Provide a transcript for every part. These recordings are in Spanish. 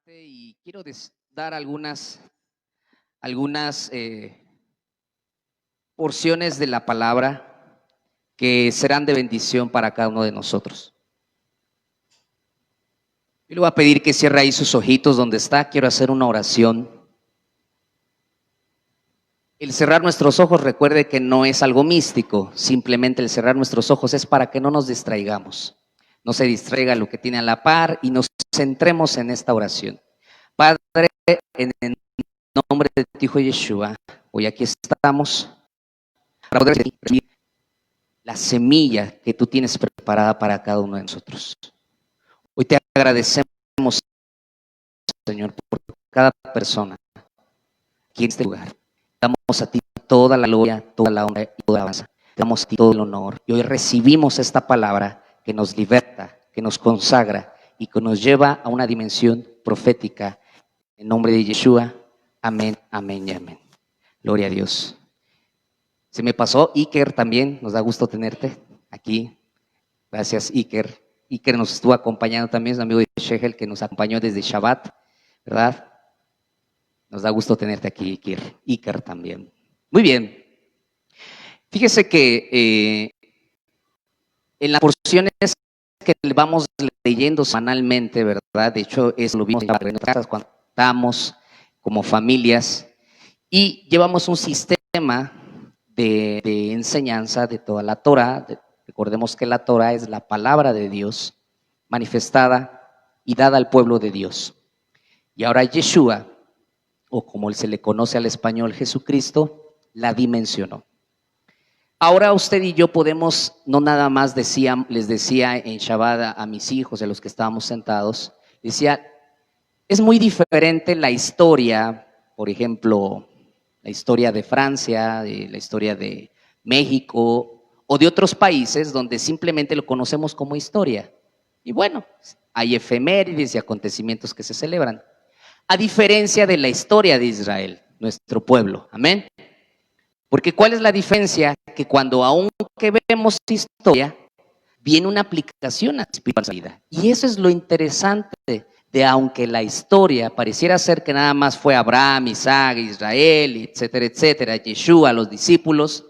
Y quiero dar algunas porciones de la palabra que serán de bendición para cada uno de nosotros. Yo le voy a pedir que cierre ahí sus ojitos donde está. Quiero hacer una oración. El cerrar nuestros ojos, recuerde que no es algo místico. Simplemente el cerrar nuestros ojos es para que no nos distraigamos. No se distraiga lo que tiene a la par y nos centremos en esta oración. Padre, en el nombre de tu Hijo Yeshua, hoy aquí estamos para poder recibir la semilla que tú tienes preparada para cada uno de nosotros. Hoy te agradecemos, Señor, por cada persona aquí en este lugar. Damos a ti toda la gloria, toda la honra y toda la alabanza. Damos a ti todo el honor. Y hoy recibimos esta palabra que nos liberta, que nos consagra y que nos lleva a una dimensión profética. En nombre de Yeshua, amén, amén y amén. Gloria a Dios. Se me pasó Iker también, nos da gusto tenerte aquí. Gracias, Iker. Iker nos estuvo acompañando también, es un amigo de Shehel que nos acompañó desde Shabbat, ¿verdad? Nos da gusto tenerte aquí, Iker también. Muy bien. Fíjese que en las porciones que vamos leyendo semanalmente, ¿verdad? De hecho, eso lo vimos en las casas cuando estamos como familias y llevamos un sistema de enseñanza de toda la Torah. Recordemos que la Torah es la palabra de Dios manifestada y dada al pueblo de Dios. Y ahora Yeshua, o como se le conoce al español Jesucristo, la dimensionó. Ahora usted y yo podemos, no nada más les decía en Shabbat a mis hijos, a los que estábamos sentados, decía, es muy diferente la historia, por ejemplo, la historia de Francia, la historia de México o de otros países donde simplemente lo conocemos como historia. Y bueno, hay efemérides y acontecimientos que se celebran. A diferencia de la historia de Israel, nuestro pueblo. Amén. Porque ¿cuál es la diferencia? Que cuando aunque vemos historia, viene una aplicación a la espiritualidad. Y eso es lo interesante de aunque la historia pareciera ser que nada más fue Abraham, Isaac, Israel, etcétera, Yeshua, los discípulos,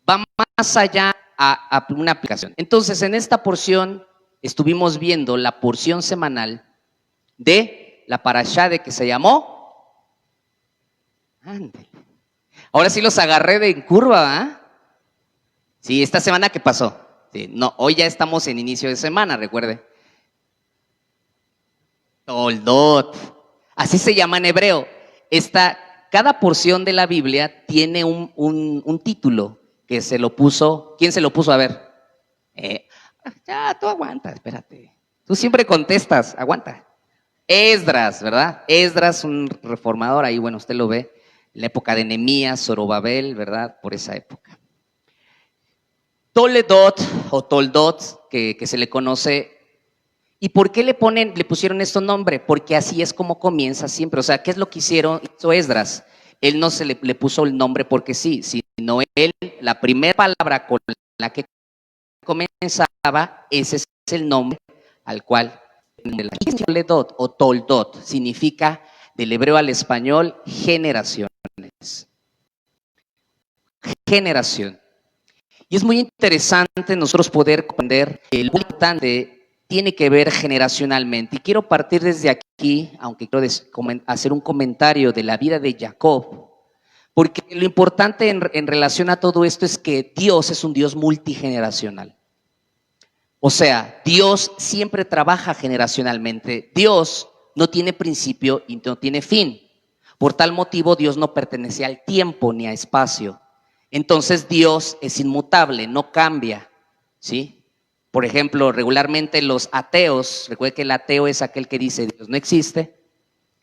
va más allá a una aplicación. Entonces, en esta porción estuvimos viendo la porción semanal de la parashá de que se llamó. Ándale. Ahora sí los agarré en curva, ¿eh? Sí, esta semana ¿qué pasó? Sí, no, hoy ya estamos en inicio de semana, recuerde. Toldot, así se llama en hebreo. Cada porción de la Biblia tiene un título que se lo puso. ¿Quién se lo puso? A ver. Ya, tú aguanta, espérate. Tú siempre contestas, aguanta. Esdras, ¿verdad? Esdras, un reformador, ahí, bueno, usted lo ve, la época de Nehemías, Zorobabel, ¿verdad? Por esa época. Toledot o Toldot, que se le conoce. ¿Y por qué le pusieron este nombre? Porque así es como comienza siempre. O sea, ¿qué es lo que hizo Esdras? Él no se le puso el nombre porque sí, sino él, la primera palabra con la que comenzaba, ese es el nombre al cual Toledot o Toldot significa del hebreo al español generaciones. Generación. Y es muy interesante nosotros poder comprender el importante tiene que ver generacionalmente. Y quiero partir desde aquí, aunque quiero hacer un comentario de la vida de Jacob, porque lo importante en relación a todo esto es que Dios es un Dios multigeneracional. O sea, Dios siempre trabaja generacionalmente. Dios no tiene principio y no tiene fin. Por tal motivo, Dios no pertenece al tiempo ni a espacio. Entonces, Dios es inmutable, no cambia, ¿sí? Por ejemplo, regularmente los ateos, recuerde que el ateo es aquel que dice Dios no existe,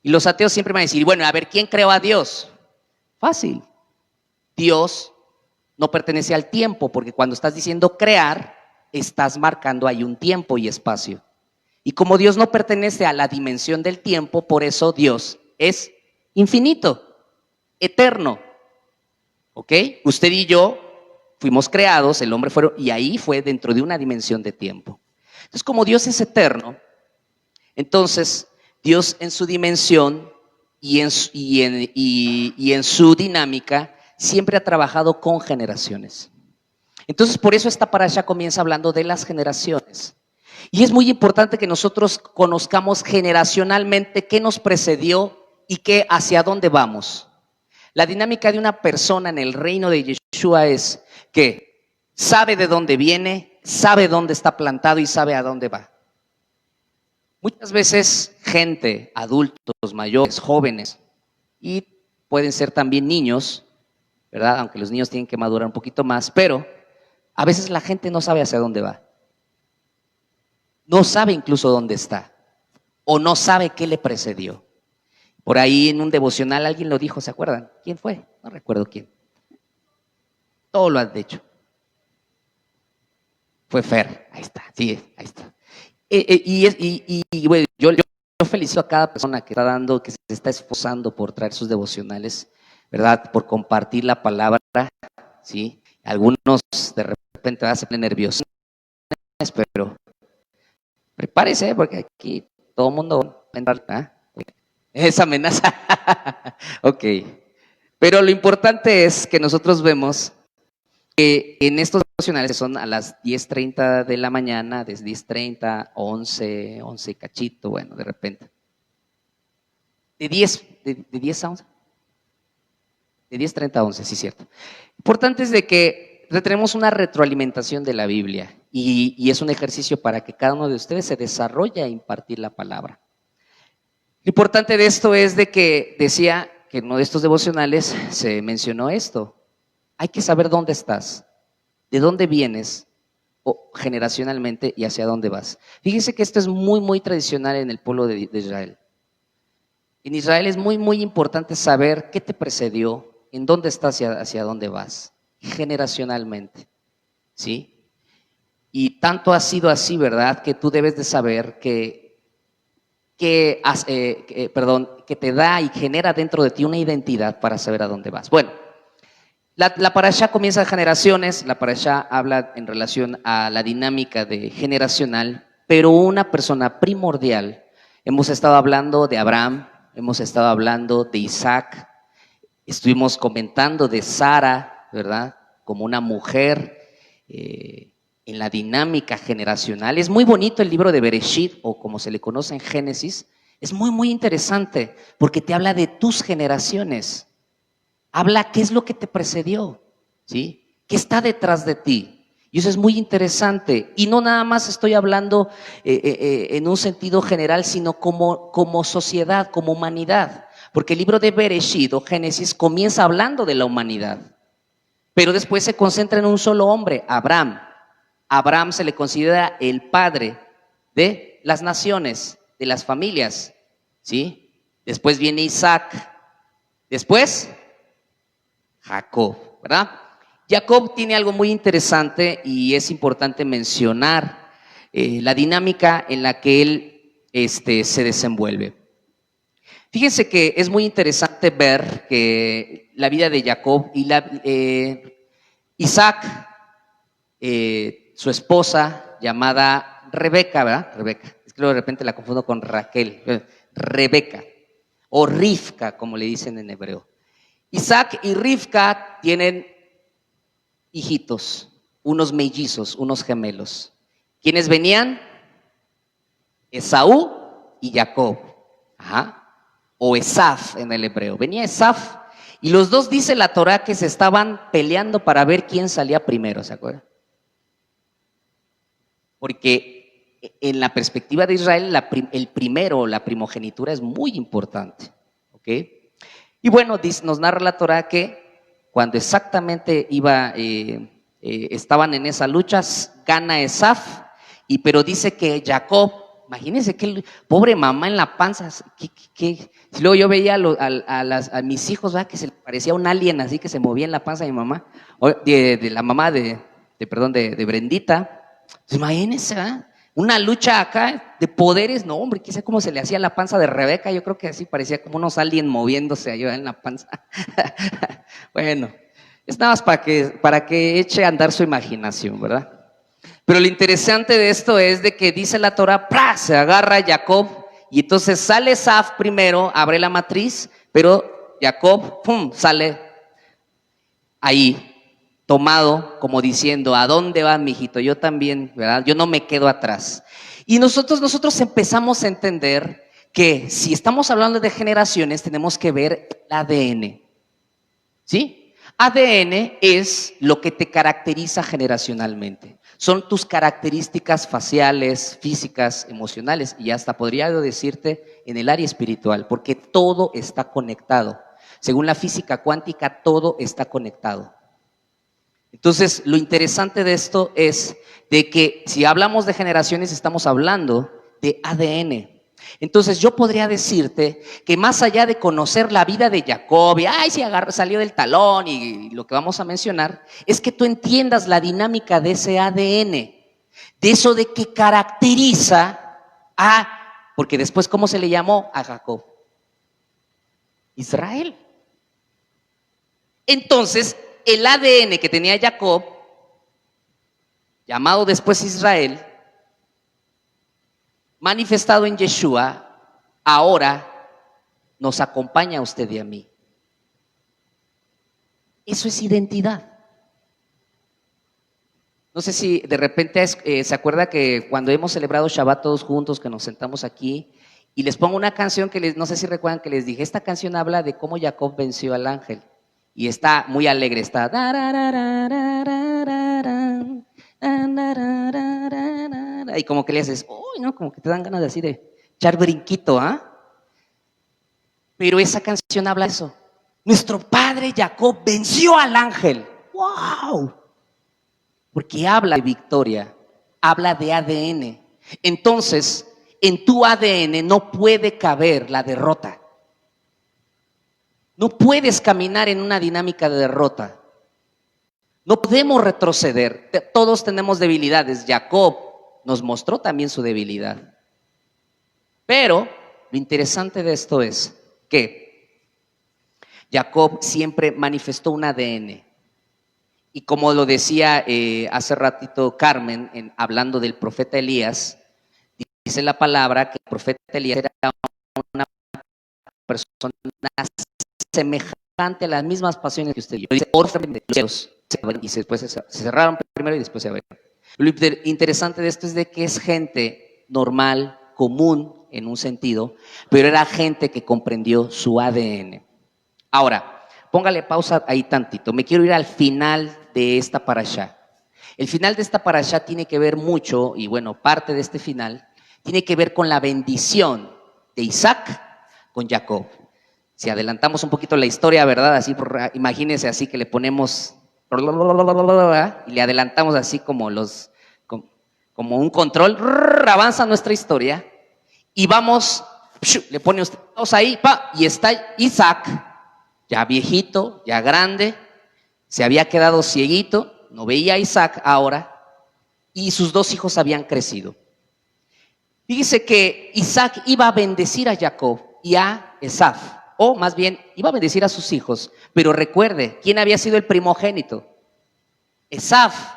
y los ateos siempre van a decir, bueno, a ver, ¿quién creó a Dios? Fácil. Dios no pertenece al tiempo, porque cuando estás diciendo crear, estás marcando ahí un tiempo y espacio. Y como Dios no pertenece a la dimensión del tiempo, por eso Dios es infinito, eterno. ¿Ok? Usted y yo fuimos creados, el hombre fue, y ahí fue dentro de una dimensión de tiempo. Entonces, como Dios es eterno, entonces Dios en su dimensión y en su dinámica siempre ha trabajado con generaciones. Entonces, por eso esta parasha comienza hablando de las generaciones. Y es muy importante que nosotros conozcamos generacionalmente qué nos precedió y qué hacia dónde vamos. La dinámica de una persona en el reino de Yeshua es que sabe de dónde viene, sabe dónde está plantado y sabe a dónde va. Muchas veces gente, adultos, mayores, jóvenes, y pueden ser también niños, ¿verdad? Aunque los niños tienen que madurar un poquito más, pero a veces la gente no sabe hacia dónde va. No sabe incluso dónde está, o no sabe qué le precedió. Por ahí en un devocional alguien lo dijo, ¿se acuerdan? ¿Quién fue? No recuerdo quién. Todo lo han dicho. Fue Fer, ahí está, sí, ahí está. Bueno, yo felicito a cada persona que está dando, que se está esforzando por traer sus devocionales, ¿verdad? Por compartir la palabra, ¿sí? Algunos de repente se ponen nerviosos, pero prepárese, porque aquí todo el mundo va a entrar, ¿ah? Esa amenaza. Ok. Pero lo importante es que nosotros vemos que en estos devocionales son a las 10:30 de la mañana, desde 10:30, 11 y cachito, bueno, de repente. De 10 a 11. De 10:30 a 11, sí, cierto. Importante es de que tenemos una retroalimentación de la Biblia y es un ejercicio para que cada uno de ustedes se desarrolle a impartir la palabra. Lo importante de esto es de que decía que en uno de estos devocionales se mencionó esto. Hay que saber dónde estás, de dónde vienes o generacionalmente y hacia dónde vas. Fíjense que esto es muy, muy tradicional en el pueblo de Israel. En Israel es muy, muy importante saber qué te precedió, en dónde estás y hacia dónde vas, generacionalmente, ¿sí? Y tanto ha sido así, ¿verdad? Que tú debes de saber que te da y genera dentro de ti una identidad para saber a dónde vas. Bueno, la parashá comienza generaciones, la parashá habla en relación a la dinámica de generacional, pero una persona primordial, hemos estado hablando de Abraham, hemos estado hablando de Isaac, estuvimos comentando de Sara, ¿verdad? Como una mujer en la dinámica generacional. Es muy bonito el libro de Bereshit, o como se le conoce en Génesis, es muy, muy interesante, porque te habla de tus generaciones. Habla qué es lo que te precedió, ¿sí? ¿Qué está detrás de ti? Y eso es muy interesante. Y no nada más estoy hablando en un sentido general, sino como sociedad, como humanidad. Porque el libro de Bereshit o Génesis comienza hablando de la humanidad, pero después se concentra en un solo hombre, Abraham. Abraham se le considera el padre de las naciones, de las familias, ¿sí? Después viene Isaac, después Jacob, ¿verdad? Jacob tiene algo muy interesante y es importante mencionar la dinámica en la que él se desenvuelve. Fíjense que es muy interesante ver que la vida de Jacob y Isaac, su esposa llamada Rebeca, ¿verdad? Rebeca, es que luego de repente la confundo con Raquel, Rebeca, o Rivka, como le dicen en hebreo. Isaac y Rivka tienen hijitos, unos mellizos, unos gemelos. ¿Quiénes venían? Esaú y Jacob. Ajá. O Esaf en el hebreo. Venía Esaf y los dos, dice la Torá, que se estaban peleando para ver quién salía primero, ¿se acuerdan? Porque en la perspectiva de Israel el primero, la primogenitura es muy importante, ¿ok? Y bueno, nos narra la Torá que cuando exactamente estaban en esa lucha, gana Esaf, pero dice que Jacob, imagínense que pobre mamá en la panza, si luego yo veía a mis hijos, ¿verdad? Que se le parecía un alien así que se movía en la panza de mi mamá, de la mamá de Brendita. Pues imagínense, ¿verdad? Una lucha acá de poderes, no hombre, qué sé cómo se le hacía la panza de Rebeca, yo creo que así parecía como unos aliens moviéndose allá en la panza. Bueno, es nada más para que eche a andar su imaginación, ¿verdad? Pero lo interesante de esto es de que dice la Torá, ¡pra!, se agarra a Jacob y entonces sale Esaf primero, abre la matriz, pero Jacob, ¡pum!, sale ahí, tomado, como diciendo, ¿a dónde va, mijito? Yo también, ¿verdad? Yo no me quedo atrás. Y nosotros empezamos a entender que si estamos hablando de generaciones, tenemos que ver el ADN, ¿sí? ADN es lo que te caracteriza generacionalmente. Son tus características faciales, físicas, emocionales y hasta podría yo decirte en el área espiritual, porque todo está conectado. Según la física cuántica, todo está conectado. Entonces, lo interesante de esto es de que si hablamos de generaciones, estamos hablando de ADN. Entonces, yo podría decirte que más allá de conocer la vida de Jacob, y ay, si salió del talón y lo que vamos a mencionar, es que tú entiendas la dinámica de ese ADN, de eso de que caracteriza porque después, ¿cómo se le llamó a Jacob? Israel. Entonces, el ADN que tenía Jacob, llamado después Israel, manifestado en Yeshua, ahora nos acompaña a usted y a mí. Eso es identidad. No sé si de repente se acuerda que cuando hemos celebrado Shabbat todos juntos, que nos sentamos aquí, y les pongo una canción que no sé si recuerdan que les dije, esta canción habla de cómo Jacob venció al ángel. Y está muy alegre, está. Y como que le haces, uy, no, como que te dan ganas de así de echar brinquito, ¿ah? Pero esa canción habla de eso. Nuestro padre Jacob venció al ángel. ¡Wow! Porque habla de victoria, habla de ADN. Entonces, en tu ADN no puede caber la derrota. No puedes caminar en una dinámica de derrota. No podemos retroceder. Todos tenemos debilidades. Jacob nos mostró también su debilidad. Pero lo interesante de esto es que Jacob siempre manifestó un ADN. Y como lo decía hace ratito Carmen, hablando del profeta Elías, dice la palabra que el profeta Elías era una persona semejante a las mismas pasiones que usted y yo. Dice, orden de los cielos, y después se cerraron primero y después se abrieron. Lo interesante de esto es de que es gente normal, común en un sentido, pero era gente que comprendió su ADN. Ahora, póngale pausa ahí tantito. Me quiero ir al final de esta parashá. El final de esta parashá tiene que ver mucho, y bueno, parte de este final, tiene que ver con la bendición de Isaac con Jacob. Si adelantamos un poquito la historia, ¿verdad? Así, imagínense así que le ponemos y le adelantamos así como un control, avanza nuestra historia y vamos, le pone usted ahí, y está Isaac, ya viejito, ya grande, se había quedado cieguito, no veía a Isaac ahora, y sus dos hijos habían crecido. Fíjese que Isaac iba a bendecir a Jacob y a Esaf, o más bien iba a bendecir a sus hijos, pero recuerde, ¿quién había sido el primogénito? Esaf.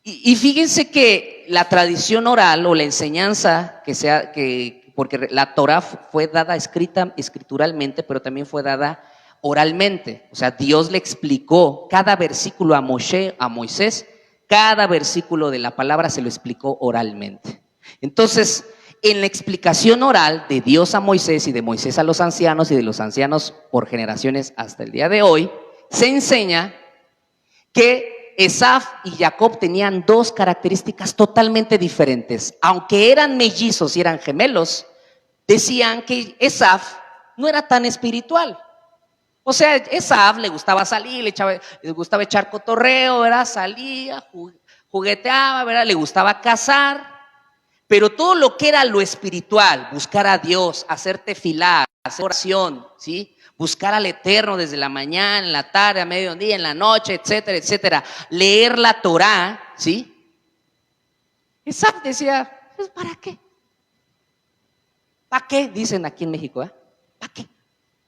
Y fíjense que la tradición oral o la enseñanza porque la Torah fue dada escrituralmente, pero también fue dada oralmente. O sea, Dios le explicó cada versículo a Moisés, cada versículo de la palabra se lo explicó oralmente. Entonces, en la explicación oral de Dios a Moisés y de Moisés a los ancianos y de los ancianos por generaciones hasta el día de hoy, se enseña que Esaf y Jacob tenían dos características totalmente diferentes. Aunque eran mellizos y eran gemelos, decían que Esaf no era tan espiritual. O sea, Esaf le gustaba salir, le gustaba echar cotorreo, ¿verdad? Salía, jugueteaba, ¿verdad? Le gustaba cazar. Pero todo lo que era lo espiritual, buscar a Dios, hacer tefilá, hacer oración, ¿sí? Buscar al Eterno desde la mañana, en la tarde, a mediodía, en la noche, etcétera, etcétera. Leer la Torá, ¿sí? Esaf decía, pues, ¿para qué? ¿Para qué? Dicen aquí en México, ¿eh? ¿Para qué?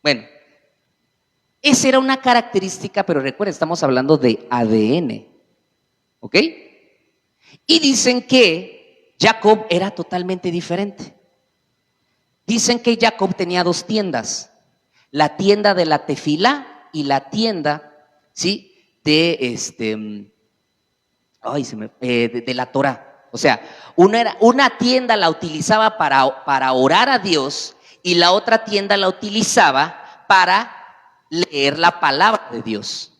Bueno, esa era una característica, pero recuerden, estamos hablando de ADN, ¿ok? Y dicen que Jacob era totalmente diferente. Dicen que Jacob tenía dos tiendas, la tienda de la tefilá y la tienda, ¿sí?, de de la Torah. O sea, una tienda la utilizaba para orar a Dios y la otra tienda la utilizaba para leer la palabra de Dios.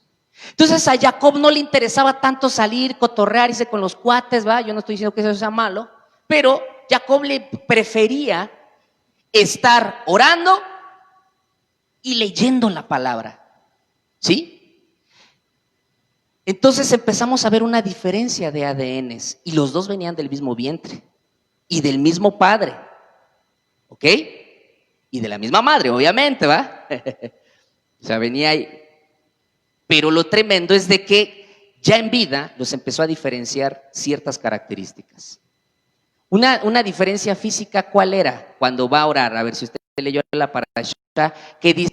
Entonces a Jacob no le interesaba tanto salir, cotorrear, irse con los cuates, ¿va? Yo no estoy diciendo que eso sea malo, pero Jacob le prefería estar orando y leyendo la palabra, ¿sí? Entonces empezamos a ver una diferencia de ADNs y los dos venían del mismo vientre y del mismo padre, ¿ok? Y de la misma madre, obviamente, ¿va? O sea, venía ahí. Pero lo tremendo es de que ya en vida los empezó a diferenciar ciertas características. Una diferencia física, ¿cuál era? Cuando va a orar, a ver si usted leyó la parasha, que dice,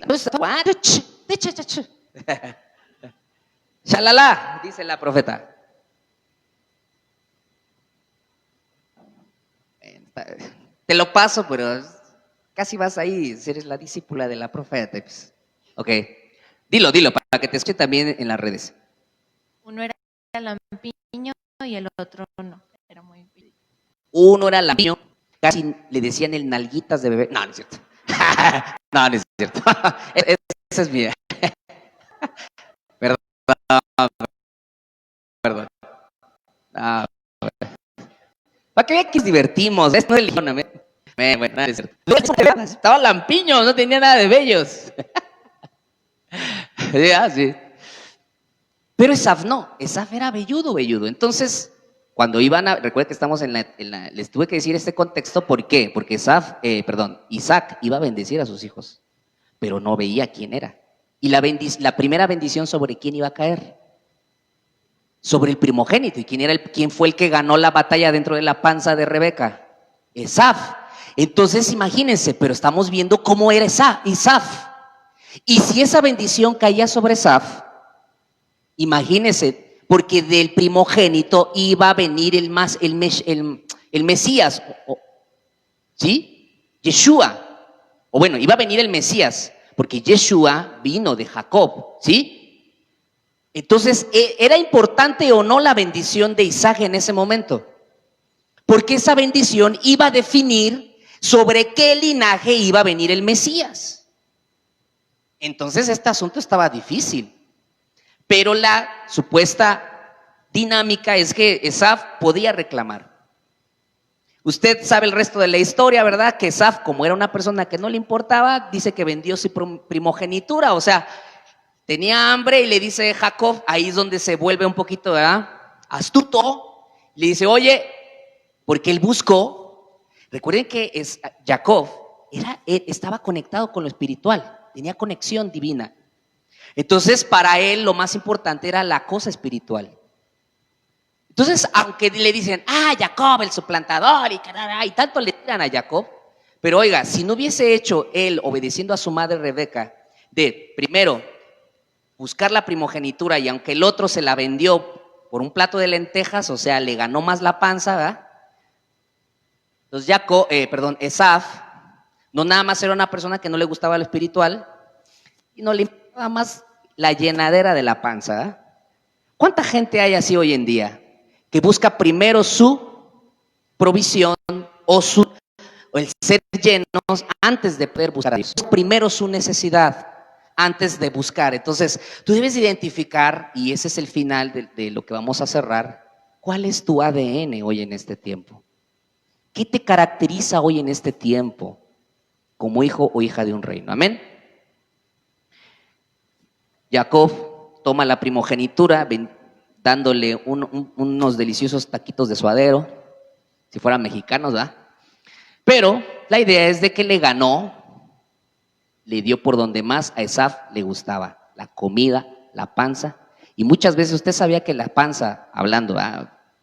shalala, dice la profeta. Te lo paso, pero casi vas ahí, si eres la discípula de la profeta. Pues. Ok, dilo, para que te escuche también en las redes. Uno era lampiño y el otro no, era muy... Uno era lampiño, casi le decían el nalguitas de bebé. No, no es cierto. No, no es cierto. Esa es mía. Perdón. Perdón. Ah, para que vean que nos divertimos. Esto no es bueno, no es cierto. Estaba lampiño, no tenía nada de bellos. Sí. Pero Esaf no, Esaf era velludo. Entonces, cuando iban a, recuerden que estamos les tuve que decir este contexto, ¿por qué? Porque Isaac iba a bendecir a sus hijos, pero no veía quién era. Y la primera bendición sobre quién iba a caer, sobre el primogénito. ¿Y quién fue el que ganó la batalla dentro de la panza de Rebeca? Esaf. Entonces imagínense, pero estamos viendo cómo era Isaf. Y si esa bendición caía sobre Esaf, imagínense, porque del primogénito iba a venir el Mesías, ¿sí? Yeshua. O bueno, iba a venir el Mesías, porque Yeshua vino de Jacob, ¿sí? Entonces, ¿era importante o no la bendición de Isaac en ese momento? Porque esa bendición iba a definir sobre qué linaje iba a venir el Mesías. Entonces, este asunto estaba difícil. Pero la supuesta dinámica es que Esaf podía reclamar. Usted sabe el resto de la historia, ¿verdad? Que Esaf, como era una persona que no le importaba, dice que vendió su primogenitura, o sea, tenía hambre y le dice Jacob, ahí es donde se vuelve un poquito, ¿verdad?, astuto. Le dice, oye, porque él buscó. Recuerden que Jacob estaba conectado con lo espiritual, tenía conexión divina. Entonces, para él lo más importante era la cosa espiritual. Entonces, aunque le dicen, Jacob, el suplantador, y tanto le tiran a Jacob, pero oiga, si no hubiese hecho él, obedeciendo a su madre Rebeca, de primero buscar la primogenitura, y aunque el otro se la vendió por un plato de lentejas, o sea, le ganó más la panza, ¿verdad? Entonces Esaf no nada más era una persona que no le gustaba lo espiritual y no le importaba más la llenadera de la panza, ¿verdad? ¿Cuánta gente hay así hoy en día que busca primero su provisión o el ser llenos antes de poder buscar a Dios? Primero su necesidad antes de buscar. Entonces, tú debes identificar, y ese es el final de lo que vamos a cerrar, ¿cuál es tu ADN hoy en este tiempo? ¿Qué te caracteriza hoy en este tiempo como hijo o hija de un reino? Amén. Jacob toma la primogenitura, dándole unos deliciosos taquitos de suadero, si fueran mexicanos, ¿verdad? Pero la idea es de que le ganó, le dio por donde más a Esaf le gustaba, la comida, la panza. Y muchas veces usted sabía que la panza, hablando,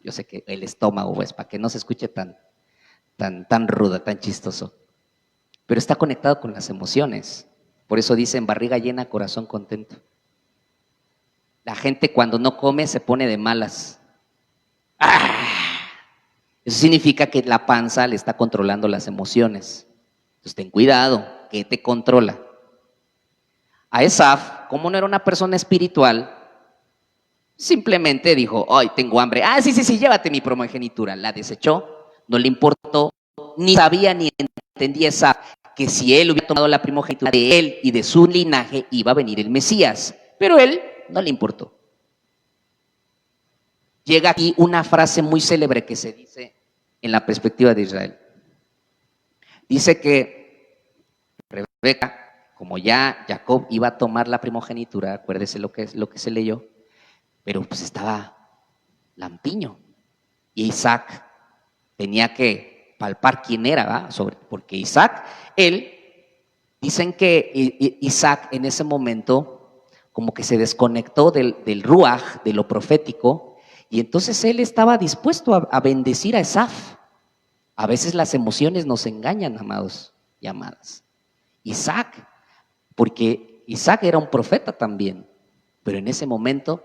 yo sé que el estómago, pues, para que no se escuche tan ruda, tan chistoso, pero está conectado con las emociones. Por eso dicen barriga llena, corazón contento. La gente cuando no come se pone de malas. Eso significa que la panza le está controlando las emociones. Entonces ten cuidado, ¿qué te controla? A Esaf, como no era una persona espiritual, simplemente dijo, ay, tengo hambre. Ah, sí, llévate mi primogenitura. La desechó, no le importó, ni sabía ni entendía Esaf que si él hubiera tomado la primogenitura de él y de su linaje, iba a venir el Mesías. Pero él no le importó. Llega aquí una frase muy célebre que se dice en la perspectiva de Israel. Dice que Rebeca, como ya Jacob iba a tomar la primogenitura, acuérdese lo que se leyó, pero pues estaba lampiño. Y Isaac tenía que palpar quién era, ¿va? Porque Isaac, dicen que Isaac en ese momento como que se desconectó del ruaj, de lo profético, y entonces él estaba dispuesto a bendecir a Esaf. A veces las emociones nos engañan, amados y amadas. Isaac, porque Isaac era un profeta también, pero en ese momento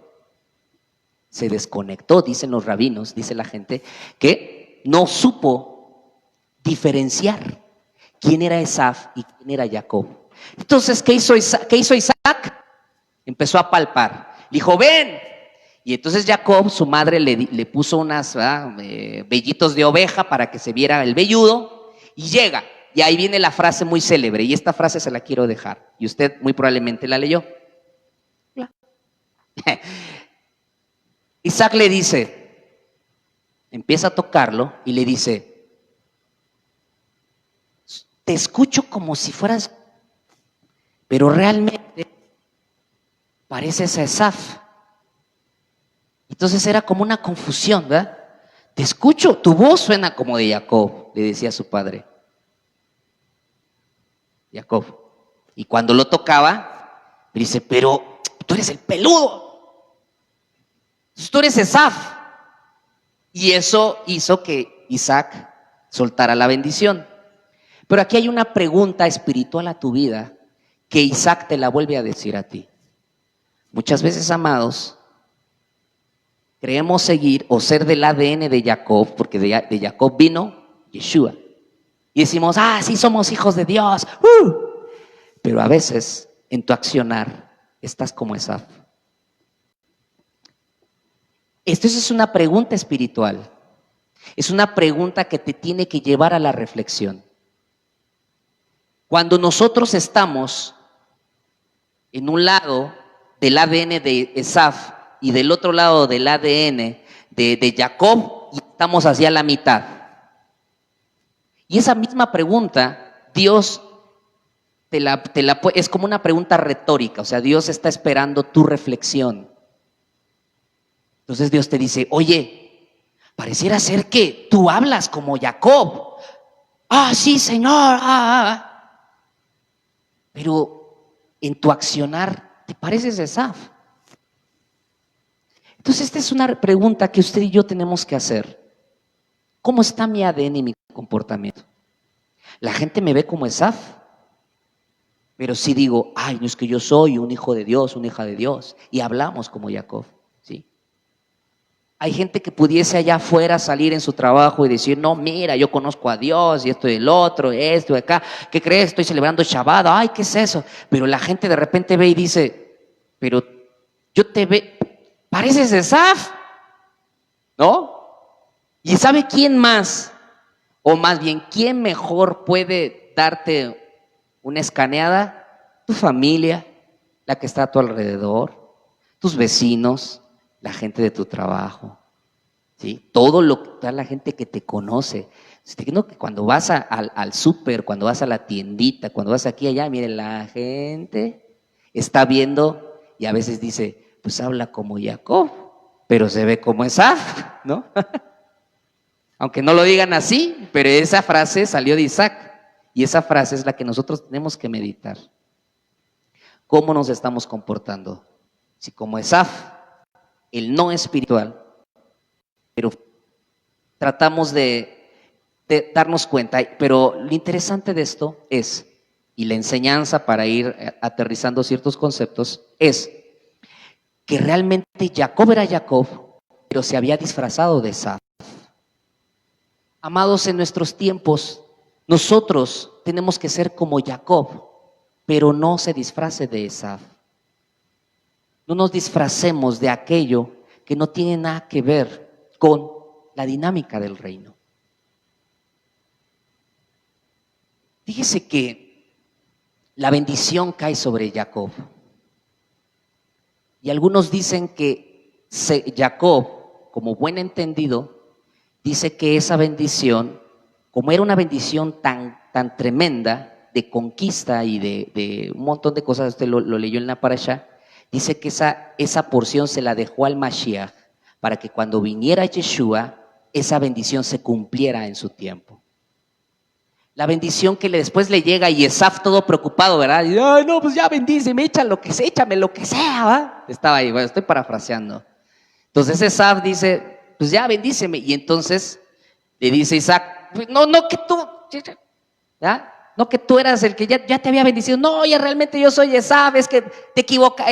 se desconectó, dicen los rabinos, dice la gente, que no supo diferenciar quién era Esaf y quién era Jacob. Entonces, ¿qué hizo Isaac? Empezó a palpar. Dijo, ven. Y entonces Jacob, su madre, le puso unas vellitos de oveja para que se viera el velludo, y llega. Y ahí viene la frase muy célebre, y esta frase se la quiero dejar, y usted muy probablemente la leyó. Isaac le dice, empieza a tocarlo y le dice, te escucho como si fueras, pero realmente pareces a Esaf. Entonces era como una confusión, ¿verdad? Te escucho, tu voz suena como de Jacob, le decía a su padre. Jacob. Y cuando lo tocaba, le dice, pero tú eres el peludo. Tú eres Esaf. Y eso hizo que Isaac soltara la bendición. Pero aquí hay una pregunta espiritual a tu vida que Isaac te la vuelve a decir a ti. Muchas veces, amados, creemos seguir o ser del ADN de Jacob, porque de Jacob vino Yeshua. Y decimos, sí somos hijos de Dios. Pero a veces en tu accionar estás como Esaf. Esto es una pregunta espiritual. Es una pregunta que te tiene que llevar a la reflexión. Cuando nosotros estamos en un lado del ADN de Esaf y del otro lado del ADN de Jacob, y estamos hacia la mitad. Y esa misma pregunta, Dios es como una pregunta retórica, o sea, Dios está esperando tu reflexión. Entonces Dios te dice, oye, pareciera ser que tú hablas como Jacob. Sí, Señor. Pero en tu accionar te pareces a Esaf. Entonces esta es una pregunta que usted y yo tenemos que hacer. ¿Cómo está mi ADN y mi comportamiento? La gente me ve como Esaf, pero si digo, no es que yo soy un hijo de Dios, una hija de Dios, y hablamos como Jacob, ¿sí? Hay gente que pudiese allá afuera salir en su trabajo y decir, no, mira, yo conozco a Dios y esto y el otro, esto y acá, ¿qué crees? Estoy celebrando Shabbat, ¿qué es eso? Pero la gente de repente ve y dice, pero yo te veo, pareces Esaf, ¿no? ¿Y sabe quién más? O más bien, ¿quién mejor puede darte una escaneada? Tu familia, la que está a tu alrededor, tus vecinos, la gente de tu trabajo, ¿sí? Toda la gente que te conoce. Cuando vas al súper, cuando vas a la tiendita, cuando vas aquí y allá, miren, la gente está viendo y a veces dice, pues habla como Jacob, pero se ve como Esaf, ¿no? Aunque no lo digan así, pero esa frase salió de Isaac y esa frase es la que nosotros tenemos que meditar. ¿Cómo nos estamos comportando? Si como Esaf, el no espiritual, pero tratamos de darnos cuenta, pero lo interesante de esto es, y la enseñanza para ir aterrizando ciertos conceptos, es que realmente Jacob era Jacob, pero se había disfrazado de Esaf. Amados, en nuestros tiempos Nosotros tenemos que ser como Jacob, pero no se disfrace de Esaú. No nos disfracemos de aquello que no tiene nada que ver con la dinámica del reino. Fíjese que la bendición cae sobre Jacob. Y algunos dicen que Jacob, como buen entendido, dice que esa bendición, como era una bendición tan tremenda de conquista y de un montón de cosas, usted lo leyó en la parashá, dice que esa porción se la dejó al Mashiach para que cuando viniera Yeshua, esa bendición se cumpliera en su tiempo. La bendición que después le llega y Esaú todo preocupado, ¿verdad? Y, ay, no, pues ya bendíceme, échame lo que sea, ¿va? Estaba ahí, bueno, estoy parafraseando. Entonces Esaú dice, pues ya bendíceme. Y entonces le dice Isaac, no que tú, ¿ya? No que tú eras el que ya te había bendecido. No, ya realmente yo soy Esaú, es que te equivocas,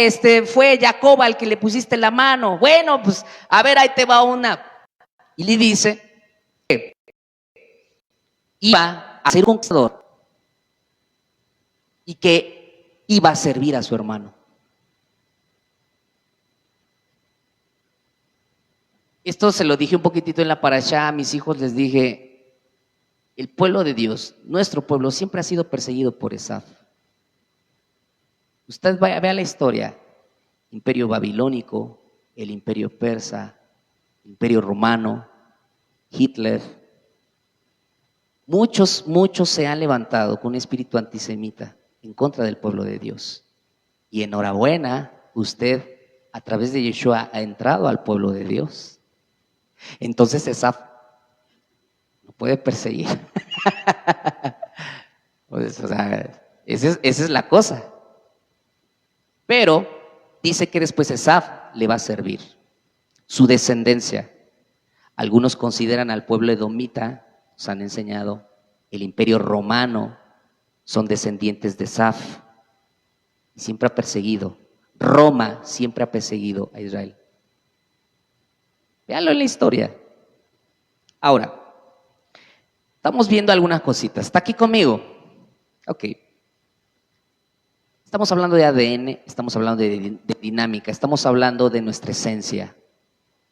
fue Jacob al que le pusiste la mano. Bueno, pues a ver, ahí te va una. Y le dice que iba a ser un conquistador y que iba a servir a su hermano. Esto se lo dije un poquitito en la parashá a mis hijos, les dije, el pueblo de Dios, nuestro pueblo, siempre ha sido perseguido por Esaú. Usted vea la historia, imperio babilónico, el imperio persa, imperio romano, Hitler. Muchos se han levantado con un espíritu antisemita en contra del pueblo de Dios. Y enhorabuena, usted a través de Yeshua ha entrado al pueblo de Dios. Entonces Esaú no puede perseguir. Pues, o sea, esa es la cosa. Pero dice que después Esaú le va a servir. Su descendencia. Algunos consideran al pueblo edomita, nos han enseñado, el imperio romano, son descendientes de Esaú. Siempre ha perseguido. Roma siempre ha perseguido a Israel. Véanlo en la historia. Ahora, estamos viendo algunas cositas. ¿Está aquí conmigo? Ok. Estamos hablando de ADN, estamos hablando de dinámica, estamos hablando de nuestra esencia.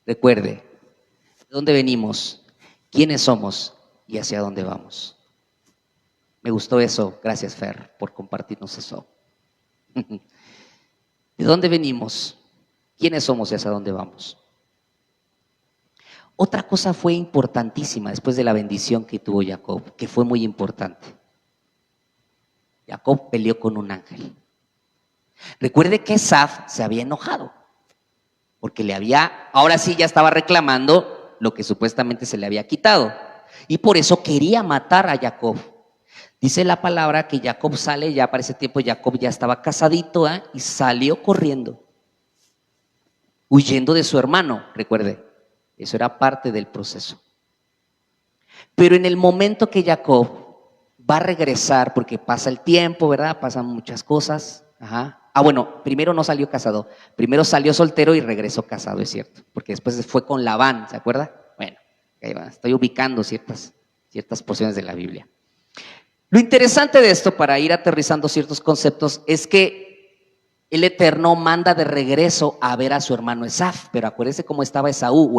Recuerde, ¿de dónde venimos? ¿Quiénes somos? ¿Y hacia dónde vamos? Me gustó eso. Gracias, Fer, por compartirnos eso. ¿De dónde venimos? ¿Quiénes somos y hacia dónde vamos? Otra cosa fue importantísima después de la bendición que tuvo Jacob, que fue muy importante. Jacob peleó con un ángel. Recuerde que Esaú se había enojado, porque ahora sí ya estaba reclamando lo que supuestamente se le había quitado. Y por eso quería matar a Jacob. Dice la palabra que Jacob sale, ya para ese tiempo Jacob ya estaba casadito, y salió corriendo, huyendo de su hermano, recuerde. Eso era parte del proceso. Pero en el momento que Jacob va a regresar, porque pasa el tiempo, ¿verdad? Pasan muchas cosas. Bueno, primero no salió casado, primero salió soltero y regresó casado, es cierto, porque después fue con Labán, ¿se acuerda? Bueno, ahí va, estoy ubicando ciertas porciones de la Biblia. Lo interesante de esto, para ir aterrizando ciertos conceptos, es que el Eterno manda de regreso a ver a su hermano Esaú, pero acuérdese cómo estaba Esaú,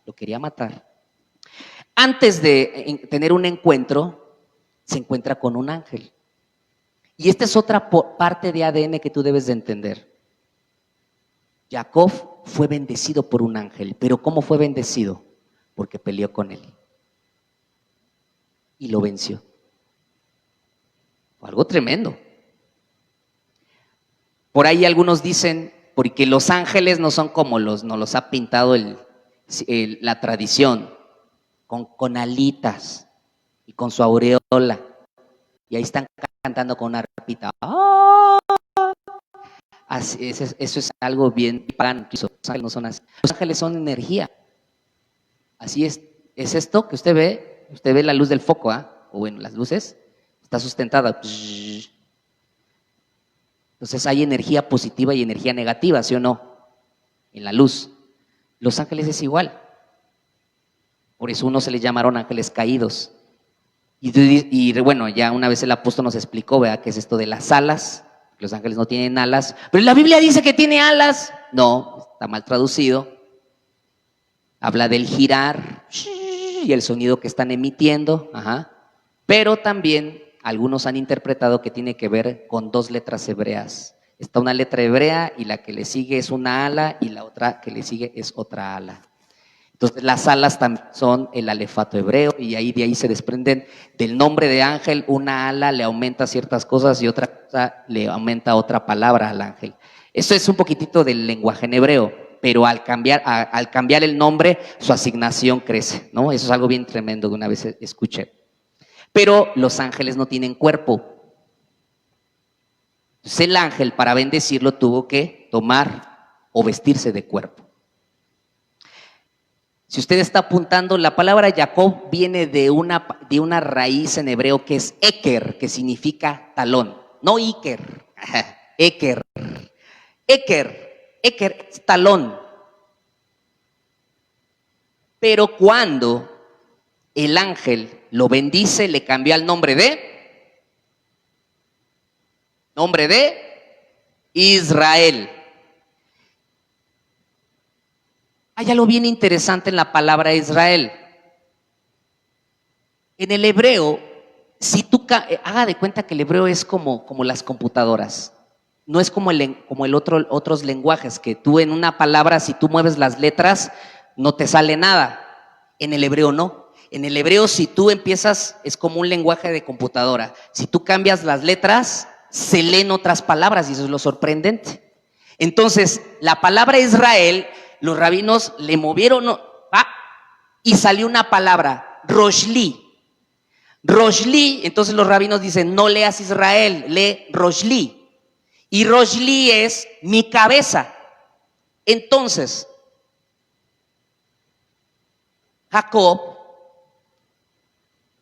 lo quería matar. Antes de tener un encuentro, se encuentra con un ángel. Y esta es otra parte de ADN que tú debes de entender. Jacob fue bendecido por un ángel, pero ¿cómo fue bendecido? Porque peleó con él y lo venció. Fue algo tremendo. Por ahí algunos dicen, porque los ángeles no son como nos los ha pintado la tradición, con alitas y con su aureola. Y ahí están cantando con una arpita. Eso es algo bien pagano. Los ángeles no son así. Los ángeles son energía. Así es. Es esto que usted ve la luz del foco, o bueno, las luces, está sustentada. Entonces hay energía positiva y energía negativa, ¿sí o no? En la luz. Los ángeles es igual. Por eso uno se les llamaron ángeles caídos. Bueno, ya una vez el apóstol nos explicó, ¿verdad?, qué es esto de las alas. Los ángeles no tienen alas, pero la Biblia dice que tiene alas. No, está mal traducido. Habla del girar y el sonido que están emitiendo, ajá. Pero también algunos han interpretado que tiene que ver con dos letras hebreas. Está una letra hebrea y la que le sigue es una ala y la otra que le sigue es otra ala. Entonces las alas también son el alefato hebreo y de ahí se desprenden del nombre de ángel. Una ala le aumenta ciertas cosas y otra cosa le aumenta otra palabra al ángel. Eso es un poquitito del lenguaje en hebreo, pero al cambiar el nombre, su asignación crece, ¿no? Eso es algo bien tremendo que una vez escuché. Pero los ángeles no tienen cuerpo. Entonces el ángel, para bendecirlo, tuvo que tomar o vestirse de cuerpo. Si usted está apuntando, la palabra Jacob viene de una raíz en hebreo que es eker, que significa talón, no Iker, eker. Eker es talón. Pero cuando el ángel lo bendice, le cambió el nombre de Israel. Hay algo bien interesante en la palabra Israel. En el hebreo, si tú haga de cuenta que el hebreo es como las computadoras. No es como otros lenguajes, que tú en una palabra, si tú mueves las letras, no te sale nada. En el hebreo no. En el hebreo, si tú empiezas, es como un lenguaje de computadora. Si tú cambias las letras, se leen otras palabras y eso es lo sorprendente. Entonces, la palabra Israel, los rabinos le movieron y salió una palabra, Roshli. Roshli, entonces los rabinos dicen, no leas Israel, lee Roshli. Y Roshli es mi cabeza. Entonces, Jacob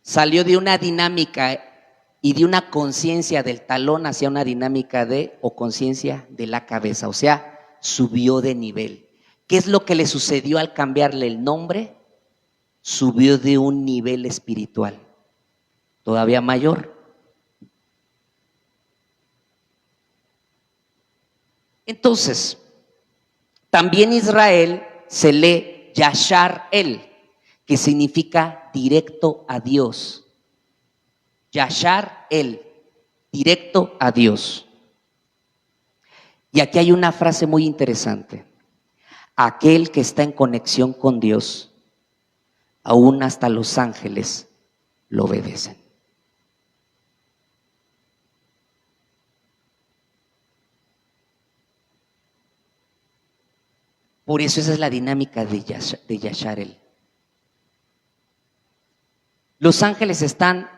salió de una dinámica y de una conciencia del talón hacia una dinámica o conciencia de la cabeza, o sea, subió de nivel. ¿Qué es lo que le sucedió al cambiarle el nombre? Subió de un nivel espiritual todavía mayor. Entonces, también Israel se lee Yashar El, que significa directo a Dios. Yashar El, directo a Dios. Y aquí hay una frase muy interesante. Aquel que está en conexión con Dios, aún hasta los ángeles lo obedecen. Por eso esa es la dinámica de Yasharel. Los ángeles están,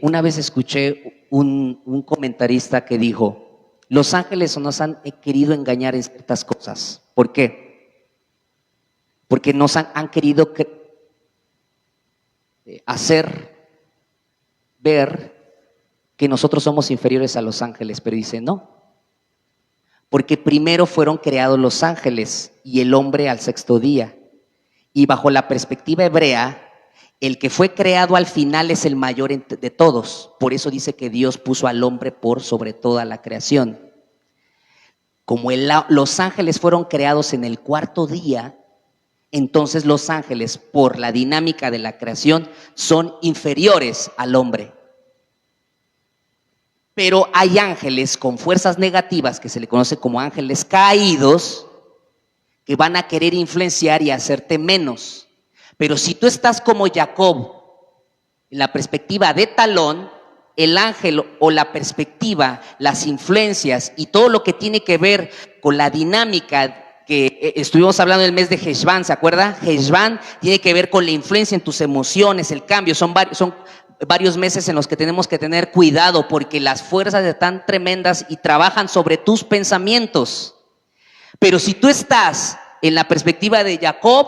una vez escuché un comentarista que dijo, los ángeles nos han querido engañar en ciertas cosas. ¿Por qué? Porque nos han querido hacer ver que nosotros somos inferiores a los ángeles, pero dice no. Porque primero fueron creados los ángeles y el hombre al sexto día. Y bajo la perspectiva hebrea, el que fue creado al final es el mayor de todos. Por eso dice que Dios puso al hombre por sobre toda la creación. Como los ángeles fueron creados en el cuarto día, entonces los ángeles, por la dinámica de la creación, son inferiores al hombre. Pero hay ángeles con fuerzas negativas, que se le conoce como ángeles caídos, que van a querer influenciar y hacerte menos. Pero si tú estás como Jacob, en la perspectiva de talón, el ángel o la perspectiva, las influencias y todo lo que tiene que ver con la dinámica que estuvimos hablando en el mes de Heshvan, ¿se acuerda? Heshvan tiene que ver con la influencia en tus emociones, el cambio. Son varios meses en los que tenemos que tener cuidado porque las fuerzas están tremendas y trabajan sobre tus pensamientos. Pero si tú estás en la perspectiva de Jacob,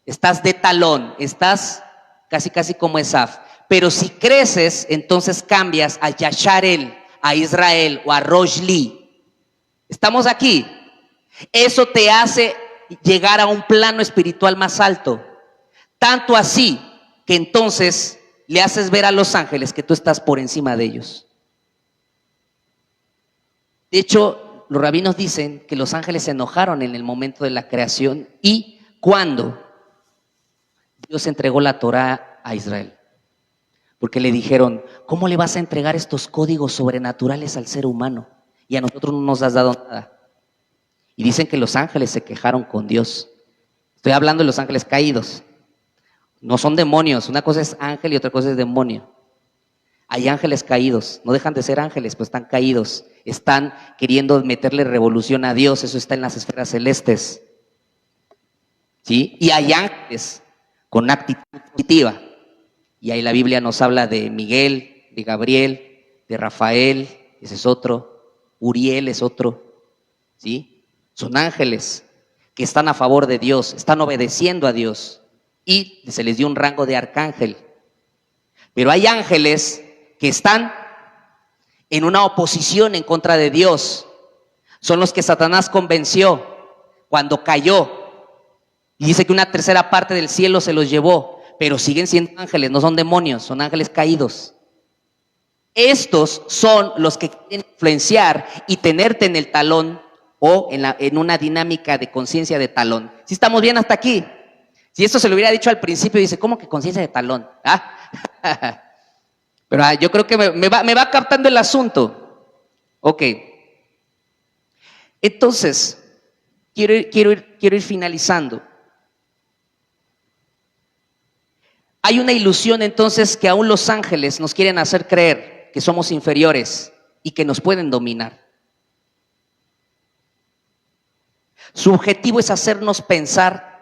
estás de talón, estás casi como Esaf. Pero si creces, entonces cambias a Yasharel, a Israel o a Roshli. ¿Estamos aquí? Eso te hace llegar a un plano espiritual más alto. Tanto así que entonces le haces ver a los ángeles que tú estás por encima de ellos. De hecho, los rabinos dicen que los ángeles se enojaron en el momento de la creación y cuando Dios entregó la Torá a Israel. Porque le dijeron, ¿cómo le vas a entregar estos códigos sobrenaturales al ser humano? Y a nosotros no nos has dado nada. Y dicen que los ángeles se quejaron con Dios. Estoy hablando de los ángeles caídos. No son demonios. Una cosa es ángel y otra cosa es demonio. Hay ángeles caídos. No dejan de ser ángeles, pues están caídos. Están queriendo meterle revolución a Dios. Eso está en las esferas celestes. ¿Sí? Y hay ángeles con una actitud positiva. Y ahí la Biblia nos habla de Miguel, de Gabriel, de Rafael, ese es otro. Uriel es otro. ¿Sí? Son ángeles que están a favor de Dios, están obedeciendo a Dios y se les dio un rango de arcángel. Pero hay ángeles que están en una oposición en contra de Dios. Son los que Satanás convenció cuando cayó. Y dice que una tercera parte del cielo se los llevó, pero siguen siendo ángeles, no son demonios, son ángeles caídos. Estos son los que quieren influenciar y tenerte en el talón o en una dinámica de conciencia de talón. ¿Sí estamos bien hasta aquí? Si esto se lo hubiera dicho al principio, dice, ¿cómo que conciencia de talón? ¿Ah? Pero yo creo que me va captando el asunto. Ok. Entonces, quiero ir finalizando. Hay una ilusión entonces que aún los ángeles nos quieren hacer creer que somos inferiores y que nos pueden dominar. Su objetivo es hacernos pensar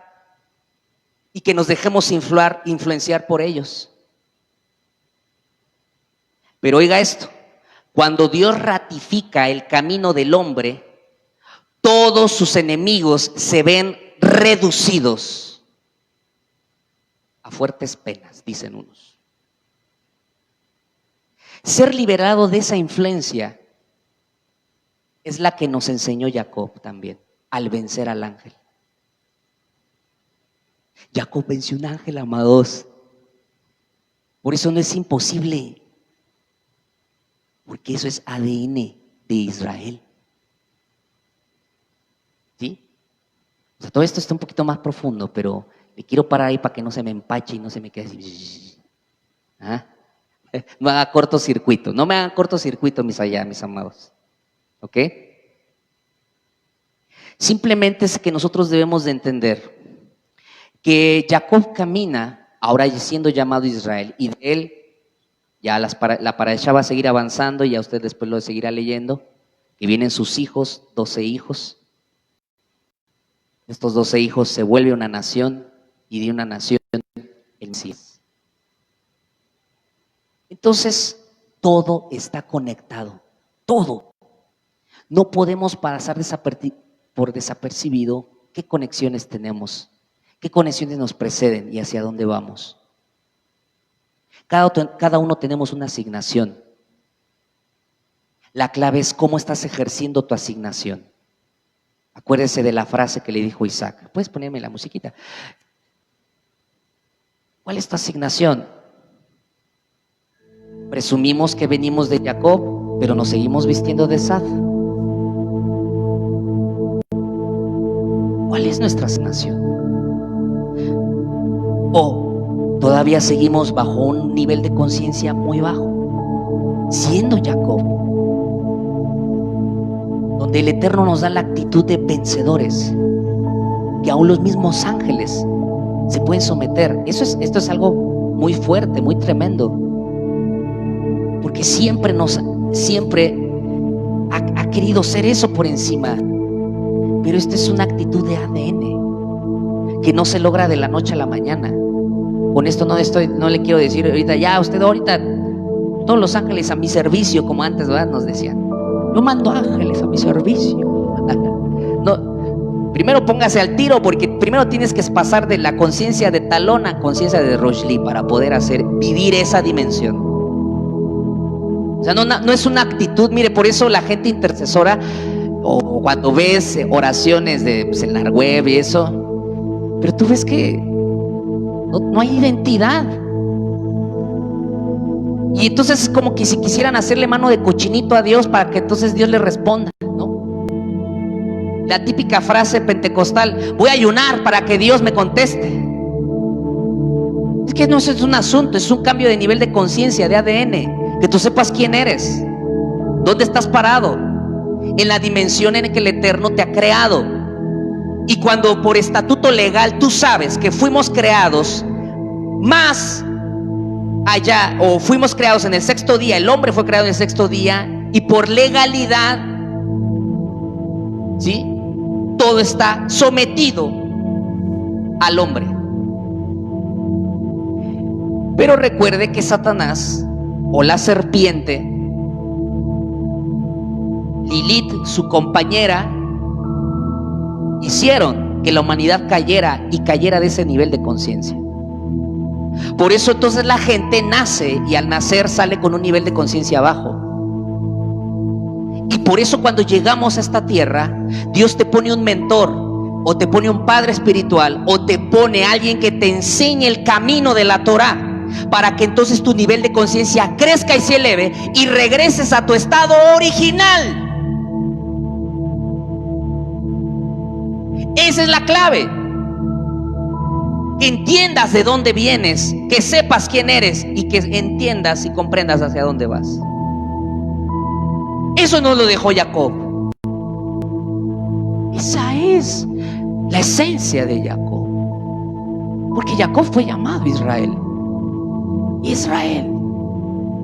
y que nos dejemos influenciar por ellos. Pero oiga esto, cuando Dios ratifica el camino del hombre, todos sus enemigos se ven reducidos a fuertes penas, dicen unos. Ser liberado de esa influencia es la que nos enseñó Jacob también, al vencer al ángel. Jacob venció un ángel, amados. Por eso no es imposible, porque eso es ADN de Israel. ¿Sí? O sea, todo esto está un poquito más profundo, pero le quiero parar ahí para que no se me empache y no se me quede así. ¿Ah? No haga cortocircuito, no me hagan cortocircuito mis amados. ¿Ok? Simplemente es que nosotros debemos de entender que Jacob camina, ahora siendo llamado Israel, y de él ya la parasha va a seguir avanzando y ya usted después lo seguirá leyendo, que vienen sus hijos, 12 hijos. Estos 12 hijos se vuelve una nación y de una nación el Mesías. Entonces, todo está conectado, todo. No podemos pasar por desapercibido qué conexiones tenemos, qué conexiones nos preceden y hacia dónde vamos. Cada uno tenemos una asignación. La clave es cómo estás ejerciendo tu asignación. Acuérdese de la frase que le dijo Isaac. ¿Puedes ponerme la musiquita? ¿Cuál es tu asignación? Presumimos que venimos de Jacob, pero nos seguimos vistiendo de Esad. ¿Cuál es nuestra asignación? O todavía seguimos bajo un nivel de conciencia muy bajo, siendo Jacob, donde el Eterno nos da la actitud de vencedores, que aún los mismos ángeles se pueden someter. Esto es algo muy fuerte, muy tremendo, porque siempre ha querido ser eso por encima. Pero esta es una actitud de ADN que no se logra de la noche a la mañana. Con esto no le quiero decir ahorita, todos los ángeles a mi servicio, como antes, ¿verdad? Nos decían. Yo mando ángeles a mi servicio. No, primero póngase al tiro, porque primero tienes que pasar de la conciencia de talón a conciencia de Roshli para poder vivir esa dimensión. O sea, no es una actitud. Mire, por eso la gente intercesora, o cuando ves oraciones en la web y eso, pero tú ves que no hay identidad. Y entonces es como que si quisieran hacerle mano de cochinito a Dios para que entonces Dios le responda, ¿no? La típica frase pentecostal: voy a ayunar para que Dios me conteste. Es que no es un asunto, es un cambio de nivel de conciencia, de ADN, que tú sepas quién eres, dónde estás parado, en la dimensión en que el Eterno te ha creado. Y cuando por estatuto legal tú sabes que fuimos creados más allá, o fuimos creados en el sexto día, el hombre fue creado en el sexto día, y por legalidad, ¿sí?, todo está sometido al hombre. Pero recuerde que Satanás, o la serpiente, Lilith, su compañera, hicieron que la humanidad cayera, y cayera de ese nivel de conciencia. Por eso entonces la gente nace, y al nacer sale con un nivel de conciencia bajo. Y por eso cuando llegamos a esta tierra, Dios te pone un mentor, o te pone un padre espiritual, o te pone alguien que te enseñe el camino de la Torah, para que entonces tu nivel de conciencia crezca y se eleve, y regreses a tu estado original. Esa es la clave. Que entiendas de dónde vienes, que sepas quién eres, y que entiendas y comprendas hacia dónde vas. Eso no lo dejó Jacob. Esa es la esencia de Jacob. Porque Jacob fue llamado Israel. Israel,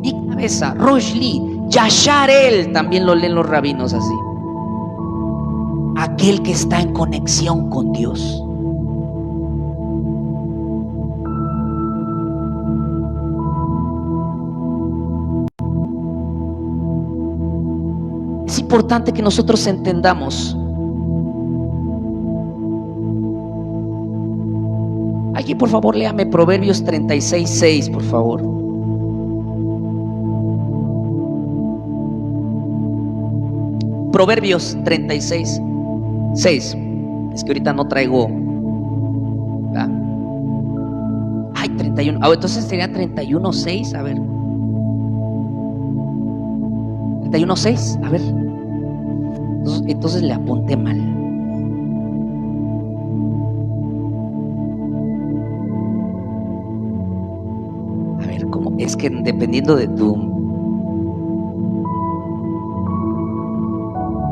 mi cabeza, Roshli, Yasharel, también lo leen los rabinos así. Aquel que está en conexión con Dios. Es importante que nosotros entendamos. Aquí por favor léame Proverbios 36:6, por favor. Proverbios 36:6. Es que ahorita no traigo. Ay, 31. Entonces sería 31:6. A ver. 31:6. A ver. Entonces le apunté mal. A ver, ¿cómo? Es que dependiendo de tu...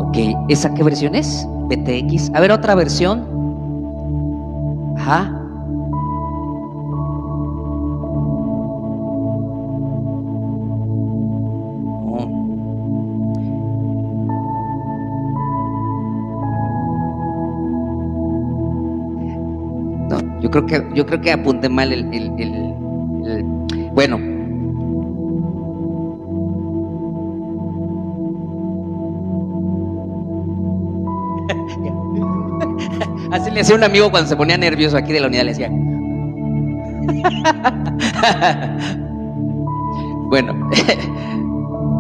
Ok, ¿esa qué versión es? BTX. A ver, otra versión. Ajá. Yo creo que apunté mal bueno. Así le hacía un amigo cuando se ponía nervioso aquí de la unidad, le decía. Bueno,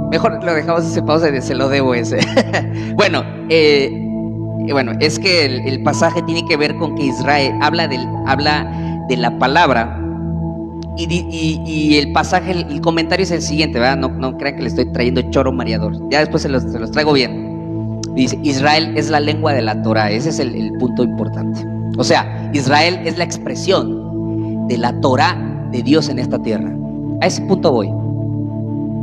mejor lo dejamos ese pausa y se lo debo ese. Bueno, es que el pasaje tiene que ver con que Israel habla de la palabra, y el pasaje, el comentario es el siguiente, ¿verdad? No crean que le estoy trayendo choro mareador, ya después se los traigo bien. Dice: Israel es la lengua de la Torah. Ese es el punto importante. O sea, Israel es la expresión de la Torah de Dios en esta tierra. A ese punto voy.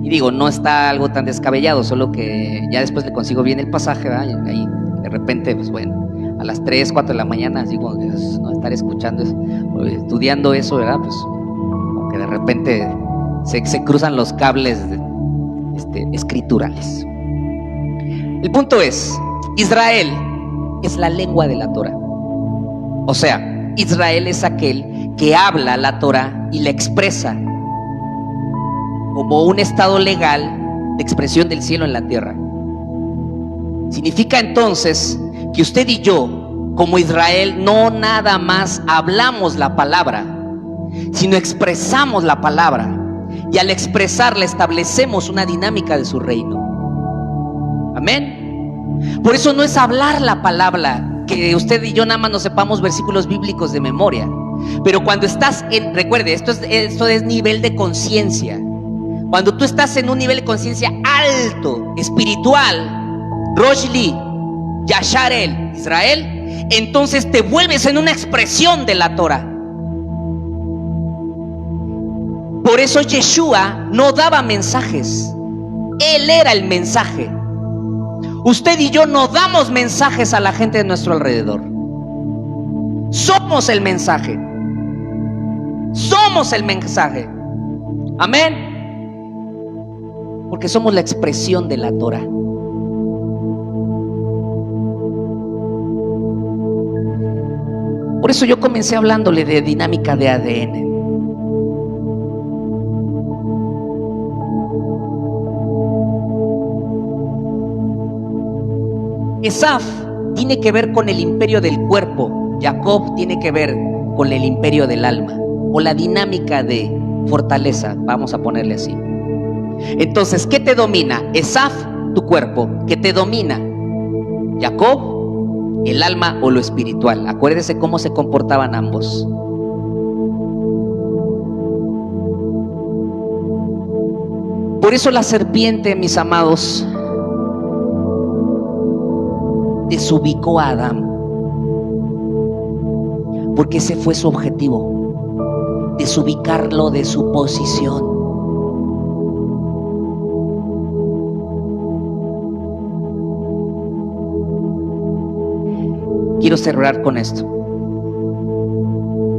Y digo, no está algo tan descabellado, solo que ya después le consigo bien el pasaje, ¿verdad? Y ahí de repente, pues bueno, a las 3, 4 de la mañana, así como que no estar escuchando eso, o estudiando eso, ¿verdad? Pues como que de repente se cruzan los cables escriturales. El punto es: Israel es la lengua de la Torah. O sea, Israel es aquel que habla la Torah y la expresa como un estado legal de expresión del cielo en la tierra. Significa entonces que usted y yo, como Israel, no nada más hablamos la palabra, sino expresamos la palabra, y al expresarla establecemos una dinámica de su reino. Amén. Por eso no es hablar la palabra, que usted y yo nada más nos sepamos versículos bíblicos de memoria. Pero cuando estás recuerde, esto es nivel de conciencia. Cuando tú estás en un nivel de conciencia alto, espiritual, Roshli, Yasharel, Israel, entonces te vuelves en una expresión de la Torah. Por eso Yeshua no daba mensajes. Él era el mensaje. Usted y yo no damos mensajes a la gente de nuestro alrededor. Somos el mensaje. Somos el mensaje. Amén. Porque somos la expresión de la Torah. Por eso yo comencé hablándole de dinámica de ADN. Esaf tiene que ver con el imperio del cuerpo. Jacob tiene que ver con el imperio del alma, o la dinámica de fortaleza, vamos a ponerle así. Entonces, ¿qué te domina? Esaf, tu cuerpo. ¿Qué te domina? Jacob, el alma o lo espiritual. Acuérdese cómo se comportaban ambos. Por eso la serpiente, mis amados, desubicó a Adán, porque ese fue su objetivo, desubicarlo de su posición. Quiero cerrar con esto.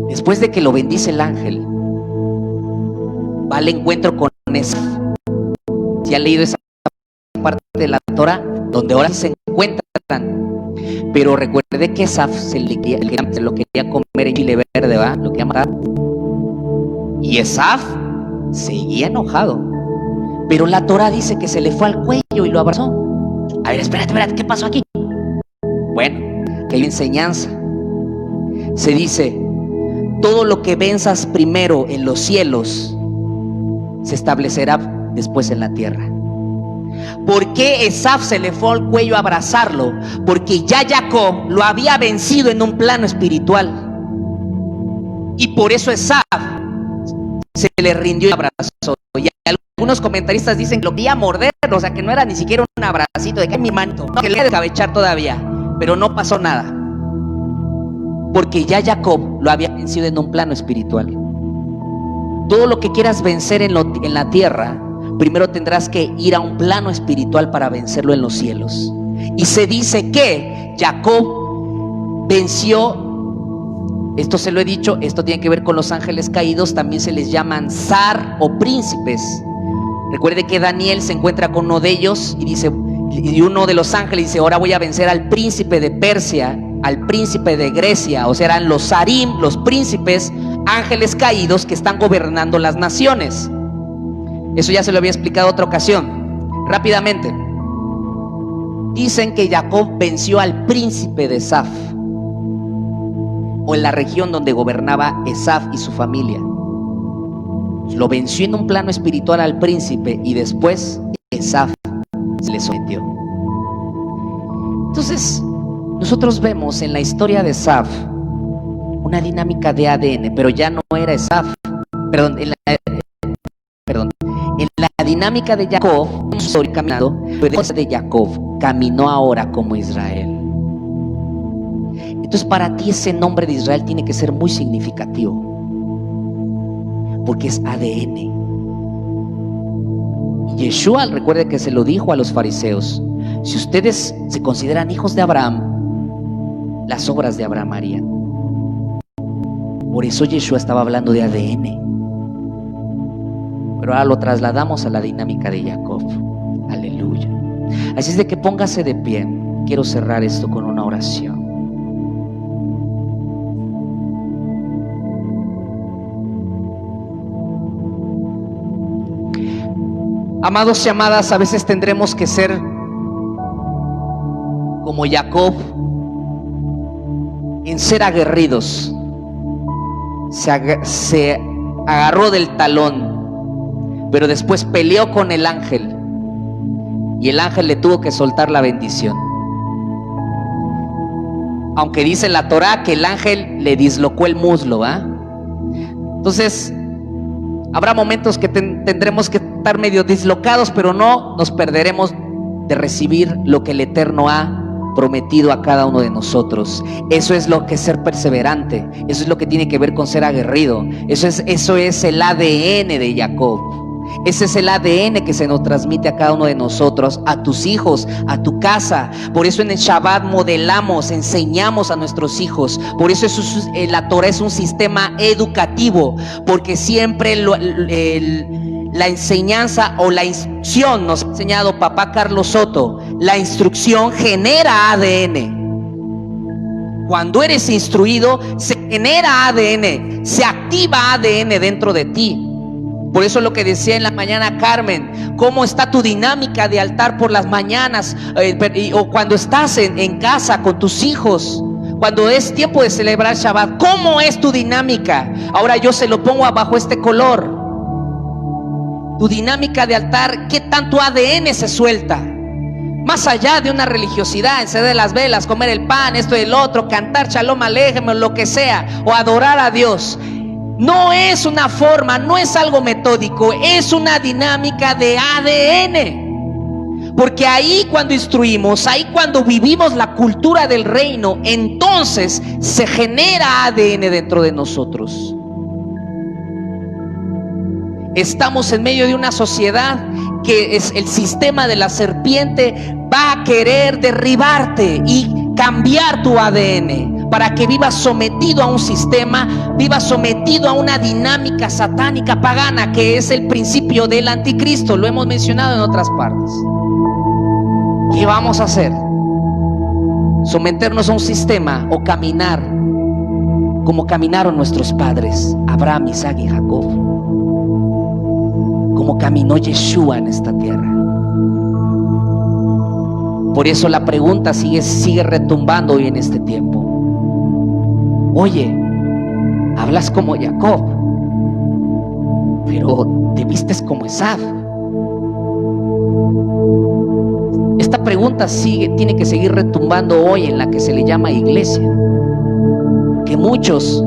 Después de que lo bendice el ángel, va al encuentro con Esaf. ¿Si ha leído esa parte de la Torah? Donde ahora se encuentran. Pero recuerde que Esaf se lo quería comer en chile verde, ¿va? Lo quería matar. Y Esaf seguía enojado. Pero la Torah dice que se le fue al cuello y lo abrazó. A ver, espérate, ¿qué pasó aquí? Bueno, que hay enseñanza. Se dice: todo lo que venzas primero en los cielos se establecerá después en la tierra. ¿Por qué Esaf se le fue al cuello a abrazarlo? Porque ya Jacob lo había vencido en un plano espiritual. Y por eso Esaf se le rindió y abrazó. Y algunos comentaristas dicen que lo quería morder, o sea que no era ni siquiera un abracito de que mi manto, no, que le iba a descabechar todavía, pero no pasó nada. Porque ya Jacob lo había vencido en un plano espiritual. Todo lo que quieras vencer en la tierra, primero tendrás que ir a un plano espiritual para vencerlo en los cielos. Y se dice que Jacob venció, esto se lo he dicho, esto tiene que ver con los ángeles caídos, también se les llaman zar o príncipes. Recuerde que Daniel se encuentra con uno de ellos y dice, y uno de los ángeles dice: ahora voy a vencer al príncipe de Persia, al príncipe de Grecia. O sea, eran los zarim, los príncipes, ángeles caídos que están gobernando las naciones. Eso ya se lo había explicado otra ocasión. Rápidamente. Dicen que Jacob venció al príncipe de Esaf, o en la región donde gobernaba Esaf y su familia. Lo venció en un plano espiritual al príncipe y después Esaf se le sometió. Entonces, nosotros vemos en la historia de Esaf una dinámica de ADN, pero ya no era Esaf. En la dinámica de Jacob, caminando, de Jacob caminó ahora como Israel. Entonces, para ti ese nombre de Israel tiene que ser muy significativo, porque es ADN. Y Yeshua, recuerde que se lo dijo a los fariseos: si ustedes se consideran hijos de Abraham, las obras de Abraham harían. Por eso Yeshua estaba hablando de ADN. Pero ahora lo trasladamos a la dinámica de Jacob. Aleluya. Así es de que póngase de pie. Quiero cerrar esto con una oración. Amados y amadas, a veces tendremos que ser como Jacob en ser aguerridos. Se agarró del talón, pero después peleó con el ángel y el ángel le tuvo que soltar la bendición. Aunque dice la Torah que el ángel le dislocó el muslo, ¿va? Entonces, Habrá momentos que tendremos que estar medio dislocados, pero no nos perderemos de recibir lo que el Eterno ha prometido a cada uno de nosotros. Eso es lo que es ser perseverante, eso es lo que tiene que ver con ser aguerrido, eso es el ADN de Jacob. Ese es el ADN que se nos transmite a cada uno de nosotros, a tus hijos, a tu casa. Por eso en el Shabbat modelamos, enseñamos a nuestros hijos. Por eso la Torah es un sistema educativo, porque siempre la enseñanza o la instrucción, nos ha enseñado papá Carlos Soto, la instrucción genera ADN. Cuando eres instruido, se genera ADN, se activa ADN dentro de ti. Por eso lo que decía en la mañana Carmen, cómo está tu dinámica de altar por las mañanas, o cuando estás en casa con tus hijos, cuando es tiempo de celebrar Shabbat, ¿cómo es tu dinámica? Ahora yo se lo pongo bajo este color. Tu dinámica de altar, ¿qué tanto ADN se suelta? Más allá de una religiosidad, encender las velas, comer el pan, esto y el otro, cantar Shalom Alejem o lo que sea, o adorar a Dios. No es una forma, no es algo metódico, es una dinámica de ADN. Porque ahí cuando instruimos, ahí cuando vivimos la cultura del reino, entonces se genera ADN dentro de nosotros. Estamos en medio de una sociedad que es el sistema de la serpiente, va a querer derribarte y cambiar tu ADN para que vivas sometido a un sistema, vivas sometido a una dinámica satánica pagana, que es el principio del anticristo. Lo hemos mencionado en otras partes. ¿Qué vamos a hacer? ¿Someternos a un sistema o caminar como caminaron nuestros padres, Abraham, Isaac y Jacob? Como caminó Yeshua en esta tierra. Por eso la pregunta sigue retumbando hoy en este tiempo. Oye, hablas como Jacob, pero te vistes como Esaú. Esta pregunta tiene que seguir retumbando hoy en la que se le llama iglesia. Que muchos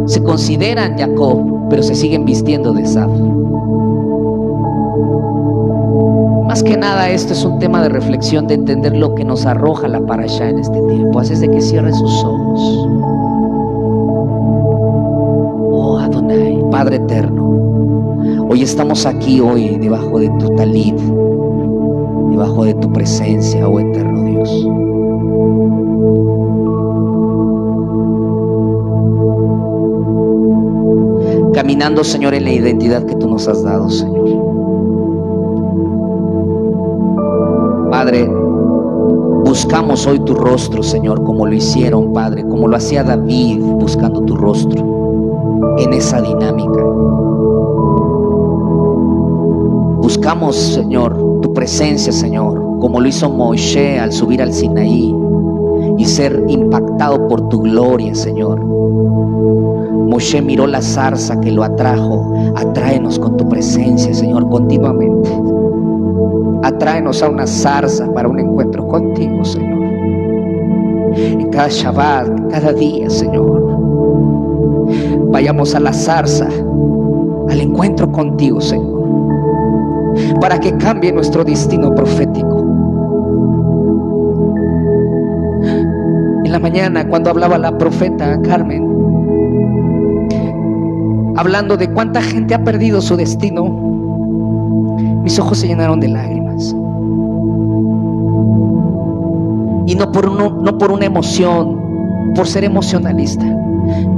se consideran Jacob, pero se siguen vistiendo de Esaú. Más que nada esto es un tema de reflexión, de entender lo que nos arroja la parashá en este tiempo. Así es de que cierre sus ojos. Oh Adonai, Padre eterno, hoy estamos aquí hoy debajo de tu talit, debajo de tu presencia, oh eterno Dios. Caminando, Señor, en la identidad que tú nos has dado, Señor. Padre, buscamos hoy tu rostro, Señor, como lo hicieron, Padre, como lo hacía David buscando tu rostro, en esa dinámica. Buscamos, Señor, tu presencia, Señor, como lo hizo Moisés al subir al Sinaí y ser impactado por tu gloria, Señor. Moisés miró la zarza que lo atrajo. Atráenos con tu presencia, Señor, continuamente. Atráenos a una zarza para un encuentro contigo, Señor. En cada Shabbat, cada día, Señor, vayamos a la zarza, al encuentro contigo, Señor, para que cambie nuestro destino profético. En la mañana, cuando hablaba la profeta Carmen, hablando de cuánta gente ha perdido su destino, mis ojos se llenaron de lágrimas. Y no por una emoción, por ser emocionalista,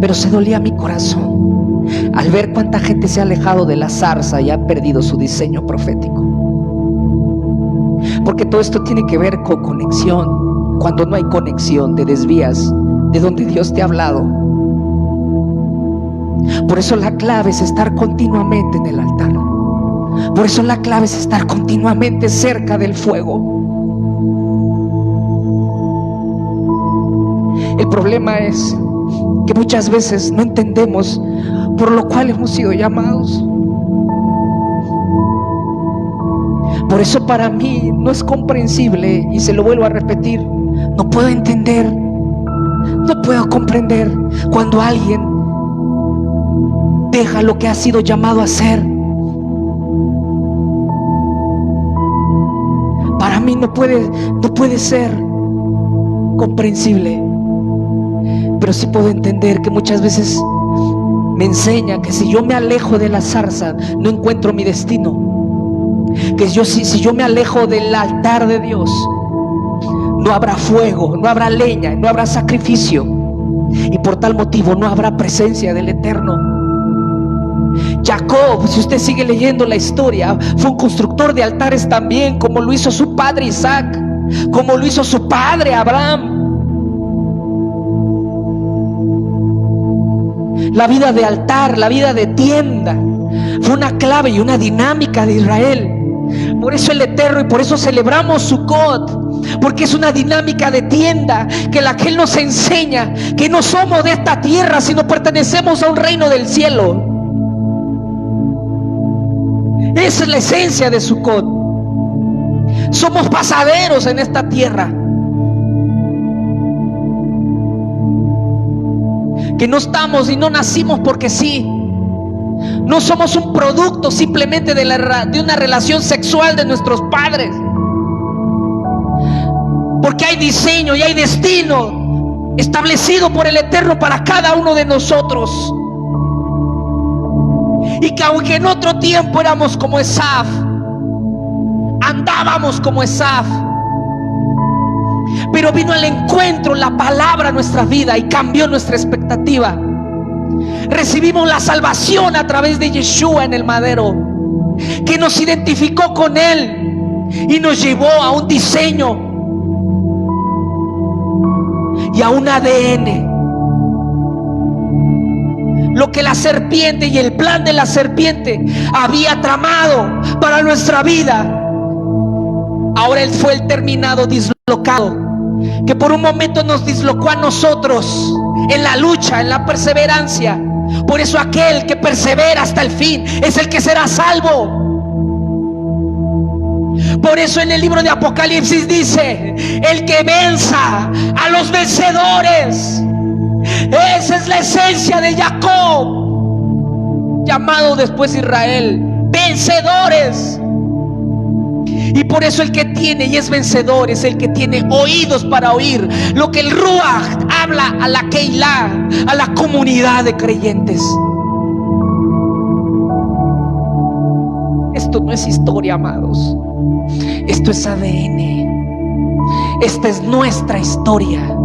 pero se dolía mi corazón al ver cuánta gente se ha alejado de la zarza y ha perdido su diseño profético. Porque todo esto tiene que ver con conexión. Cuando no hay conexión, te desvías de donde Dios te ha hablado. Por eso la clave es estar continuamente en el altar. Por eso la clave es estar continuamente cerca del fuego. El problema es que muchas veces no entendemos por lo cual hemos sido llamados. Por eso para mí no es comprensible, y se lo vuelvo a repetir, no puedo entender, no puedo comprender cuando alguien deja lo que ha sido llamado a hacer mí no puede ser comprensible. Pero sí puedo entender que muchas veces me enseña que si yo me alejo de la zarza, no encuentro mi destino. Que si yo me alejo del altar de Dios, no habrá fuego, no habrá leña, no habrá sacrificio, y por tal motivo no habrá presencia del Eterno. Jacob, si usted sigue leyendo la historia, fue un constructor de altares también, como lo hizo su padre Isaac, como lo hizo su padre Abraham. La vida de altar, la vida de tienda, fue una clave y una dinámica de Israel. Por eso el Eterno, y por eso celebramos Sukkot, porque es una dinámica de tienda que Él nos enseña que no somos de esta tierra, sino pertenecemos a un reino del cielo. Esa es la esencia de Sukkot. Somos pasaderos en esta tierra, que no estamos y no nacimos porque sí. No somos un producto simplemente de una relación sexual de nuestros padres, porque hay diseño y hay destino establecido por el Eterno para cada uno de nosotros. Y que aunque en otro tiempo éramos como Esaf, andábamos como Esaf, pero vino al encuentro la palabra a nuestra vida y cambió nuestra expectativa. Recibimos la salvación a través de Yeshua en el madero, que nos identificó con Él y nos llevó a un diseño y a un ADN. Lo que la serpiente y el plan de la serpiente había tramado para nuestra vida, ahora Él fue el terminado dislocado, que por un momento nos dislocó a nosotros en la lucha, en la perseverancia. Por eso aquel que persevera hasta el fin es el que será salvo. Por eso en el libro de Apocalipsis dice: el que venza a los vencedores. Esa es la esencia de Jacob, llamado después Israel, vencedores. Y por eso el que tiene y es vencedor es el que tiene oídos para oír lo que el Ruach habla a la Keilah, a la comunidad de creyentes. Esto no es historia, amados. Esto es ADN. Esta es nuestra historia.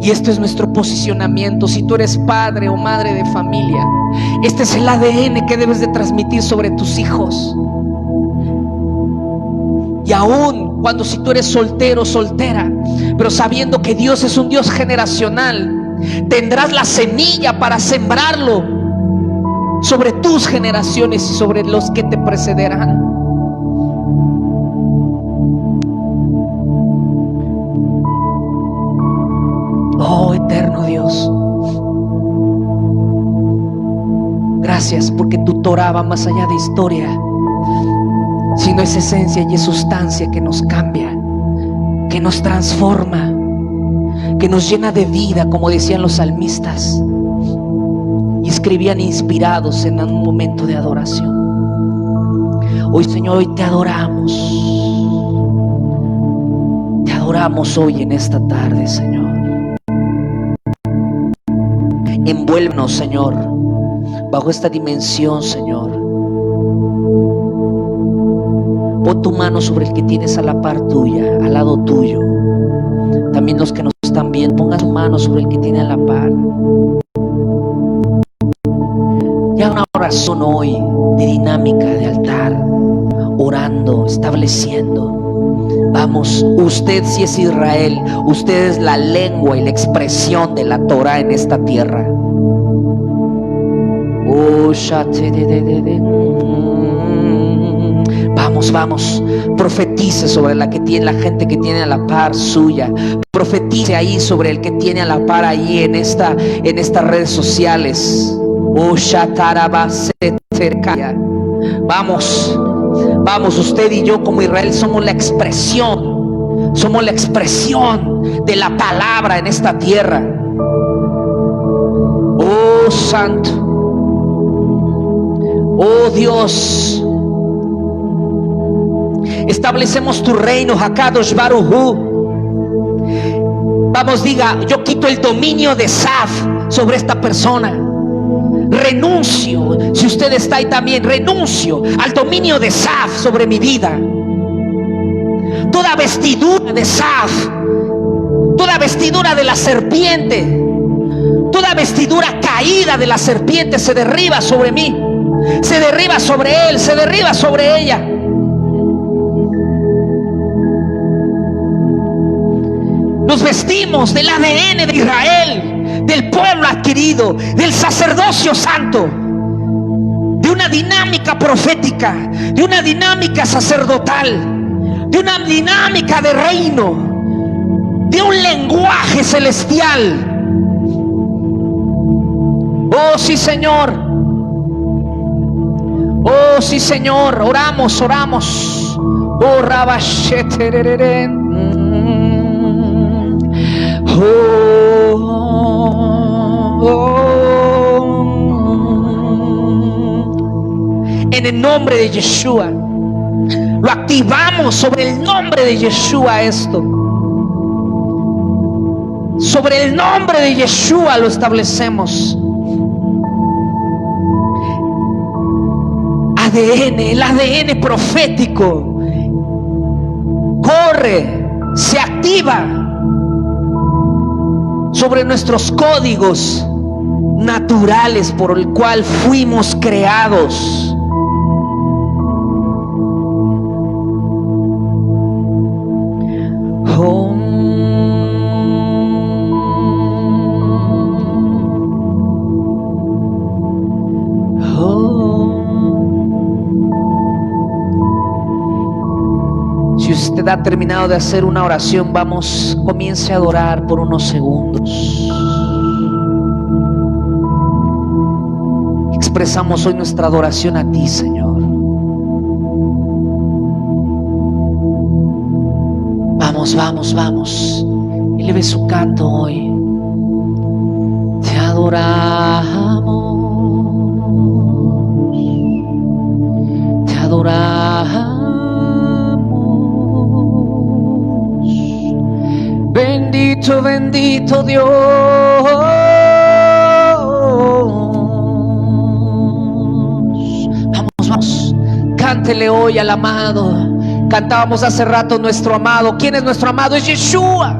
Y esto es nuestro posicionamiento. Si tú eres padre o madre de familia, este es el ADN que debes de transmitir sobre tus hijos. Y aún cuando si tú eres soltero o soltera, pero sabiendo que Dios es un Dios generacional, tendrás la semilla para sembrarlo sobre tus generaciones y sobre los que te precederán. Oh eterno Dios, gracias porque tu Torah va más allá de historia, sino es esencia y es sustancia que nos cambia, que nos transforma, que nos llena de vida, como decían los salmistas y escribían inspirados en un momento de adoración. Hoy, Señor, hoy te adoramos hoy en esta tarde, Señor. Envuélvenos, Señor, bajo esta dimensión, Señor. Pon tu mano sobre el que tienes a la par tuya, al lado tuyo. También los que nos están viendo, pongan su mano sobre el que tiene a la par. Ya una oración hoy de dinámica, de altar, orando, estableciendo. Vamos, usted si es Israel, usted es la lengua y la expresión de la Torah en esta tierra. Vamos, profetice sobre la gente que tiene a la par suya. Profetice ahí sobre el que tiene a la par ahí en estas redes sociales. Vamos, usted y yo como Israel somos la expresión de la palabra en esta tierra. Oh Santo, oh Dios, Establecemos tu reino, Hakadosh Baruj Hu. Vamos, diga: yo quito el dominio de Saf sobre esta persona. Renuncio, si usted está ahí también, renuncio al dominio de Saf sobre mi vida. Toda vestidura de Saf, toda vestidura de la serpiente, toda vestidura caída de la serpiente se derriba sobre mí, se derriba sobre él, se derriba sobre ella. Nos vestimos del ADN de Israel, del pueblo adquirido, del sacerdocio santo, de una dinámica profética, de una dinámica sacerdotal, de una dinámica de reino, de un lenguaje celestial. Oh sí, Señor. Oh sí, Señor. Oramos, oramos. Oh Rabashetereren. En el nombre de Yeshua lo activamos, sobre el nombre de Yeshua esto, sobre el nombre de Yeshua lo establecemos. ADN, el ADN profético corre, se activa sobre nuestros códigos naturales por el cual fuimos creados. Si usted ha terminado de hacer una oración, vamos, comience a adorar por unos segundos. Expresamos hoy nuestra adoración a ti, Señor. Vamos, vamos, vamos. Eleve su canto hoy. Te adoramos. Te adoramos. Bendito, bendito Dios. Vamos, vamos. Cántele hoy al amado. Cantábamos hace rato nuestro amado. ¿Quién es nuestro amado? Es Yeshua.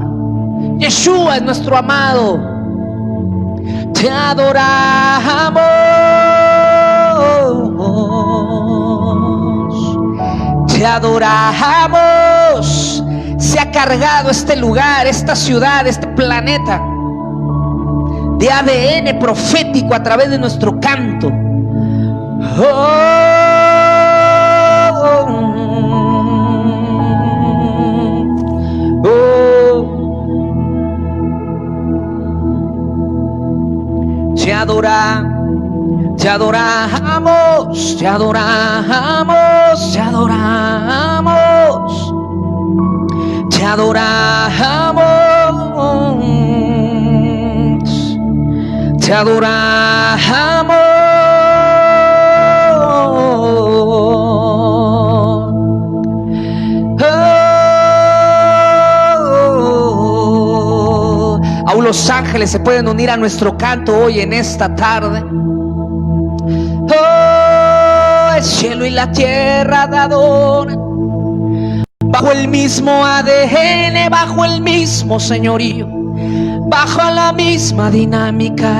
Yeshua es nuestro amado. Te adoramos. Te adoramos. Se ha cargado este lugar, esta ciudad, este planeta de ADN profético a través de nuestro canto. Te adoramos, te adoramos, te adoramos, te adoramos. Te adoramos, te adoramos. Aún los ángeles se pueden unir a nuestro canto hoy en esta tarde. El cielo y la tierra te adoran. Bajo el mismo ADN, bajo el mismo señorío, bajo la misma dinámica.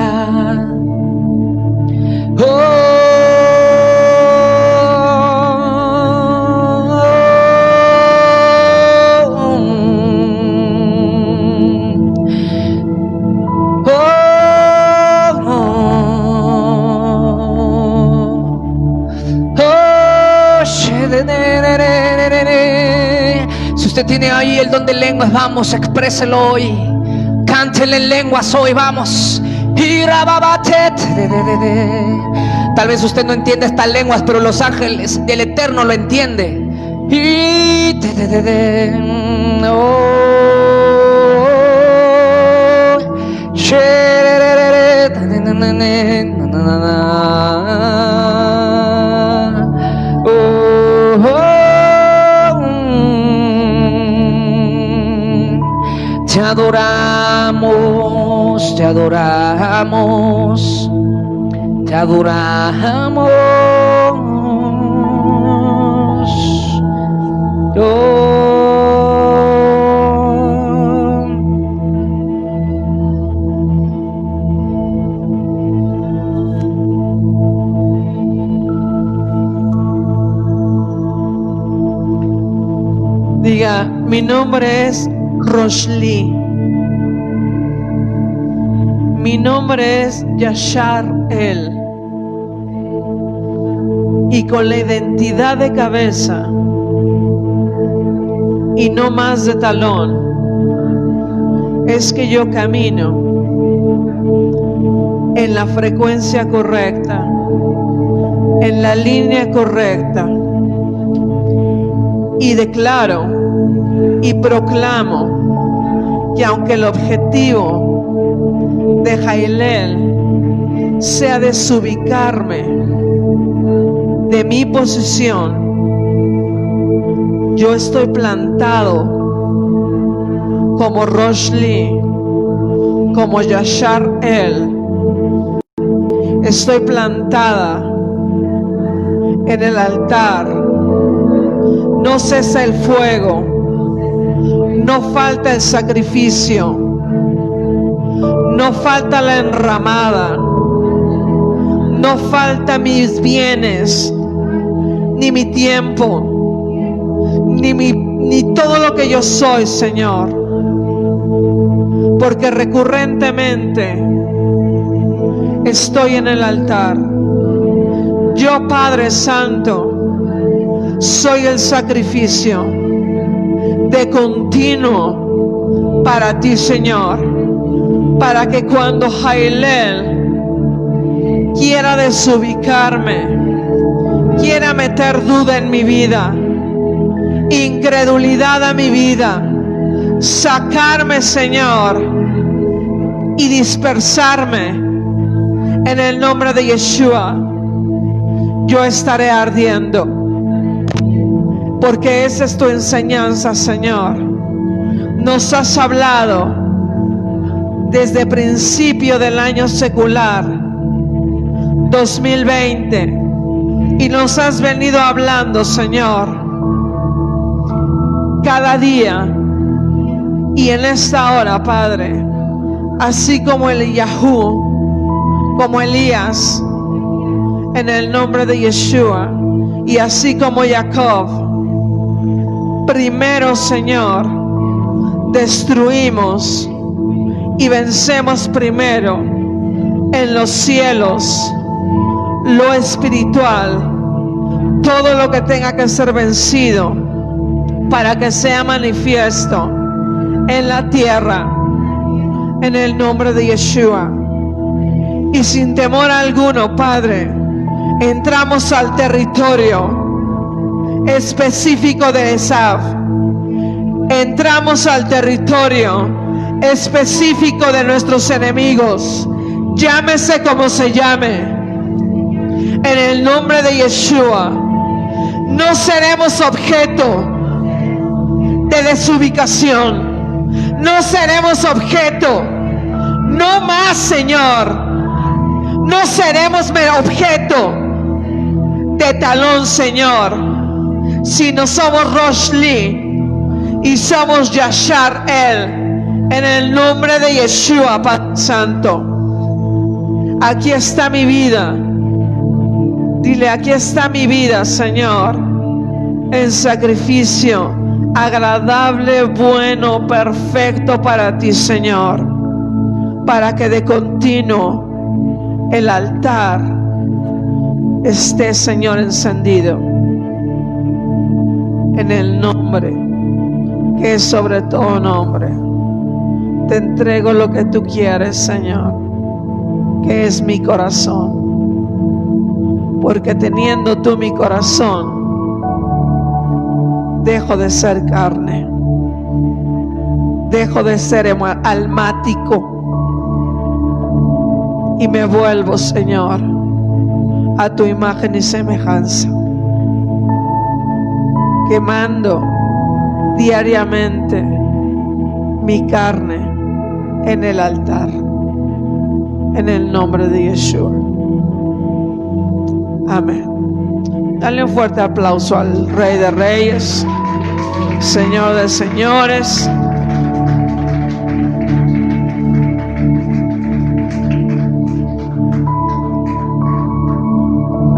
Si usted tiene ahí el don de lenguas, vamos, expréselo hoy. Cántele en lenguas hoy, vamos. Tal vez usted no entiende estas lenguas, pero los ángeles del Eterno lo entienden. adoramos, te adoramos, te adoramos. Diga, mi nombre es Roshli. Mi nombre es Yashar El. Y con la identidad de cabeza y no más de talón, es que yo camino en la frecuencia correcta, en la línea correcta, y declaro y proclamo que aunque el objetivo de Jailel sea desubicarme de mi posición, yo estoy plantado como Roshli, como Yashar El. Estoy plantada en el altar. No cesa el fuego, no falta el sacrificio, no falta la enramada, no falta mis bienes, ni mi tiempo, ni todo lo que yo soy, Señor, porque recurrentemente estoy en el altar. Yo, Padre Santo, soy el sacrificio de continuo para ti, Señor, para que cuando Jailel quiera desubicarme, quiera meter duda en mi vida, incredulidad a mi vida, sacarme, Señor, y dispersarme en el nombre de Yeshua, yo estaré ardiendo. Porque esa es tu enseñanza, Señor. Nos has hablado desde el principio del año secular 2020 y nos has venido hablando, Señor, cada día y en esta hora, Padre, así como Eliyahu, como Elías, en el nombre de Yeshua, y así como Jacob. Primero, Señor, destruimos y vencemos primero en los cielos, lo espiritual, todo lo que tenga que ser vencido para que sea manifiesto en la tierra, en el nombre de Yeshua. Y sin temor alguno, Padre, entramos al territorio específico de Esaf. Entramos al territorio específico de nuestros enemigos, llámese como se llame, en el nombre de Yeshua. No seremos objeto de desubicación, no seremos objeto, no más, Señor, no seremos objeto de talón, Señor, sino somos Roshli y somos Yashar El, en el nombre de Yeshua, Padre Santo. Aquí está mi vida. Dile, aquí está mi vida, Señor, en sacrificio agradable, bueno, perfecto para ti, Señor, para que de continuo el altar esté, Señor, encendido en el nombre que es sobre todo nombre. Te entrego lo que tú quieres, Señor, que es mi corazón, porque teniendo tú mi corazón, dejo de ser carne, dejo de ser almático y me vuelvo, Señor, a tu imagen y semejanza, quemando diariamente mi carne en el altar. En el nombre de Yeshua. Amén. Dale un fuerte aplauso al Rey de Reyes, Señor de Señores.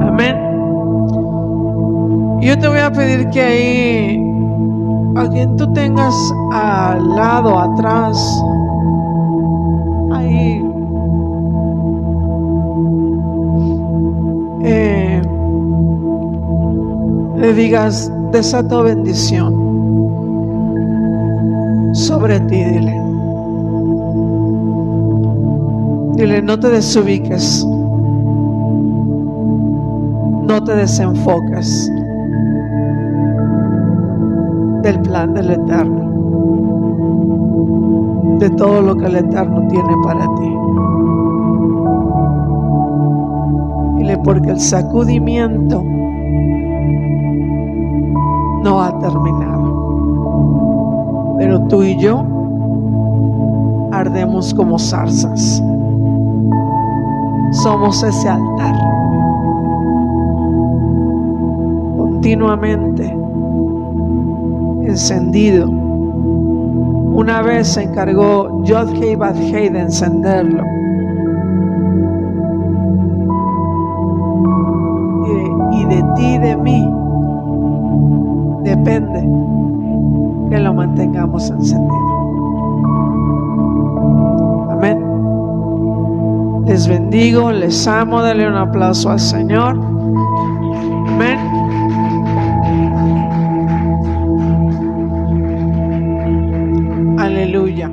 Amén. Yo te voy a pedir que ahí, a quien tú tengas al lado, atrás, ahí, le digas: desato bendición sobre ti. Dile, no te desubiques, no te desenfoques del plan del Eterno, de todo lo que el Eterno tiene para ti. Dile, porque el sacudimiento no ha terminado, pero tú y yo ardemos como zarzas. Somos ese altar continuamente encendido. Una vez se encargó Yod-Heh Vav-Heh de encenderlo. Y de ti y de mí depende que lo mantengamos encendido. Amén. Les bendigo, les amo. Dale un aplauso al Señor. Amén. Aleluya.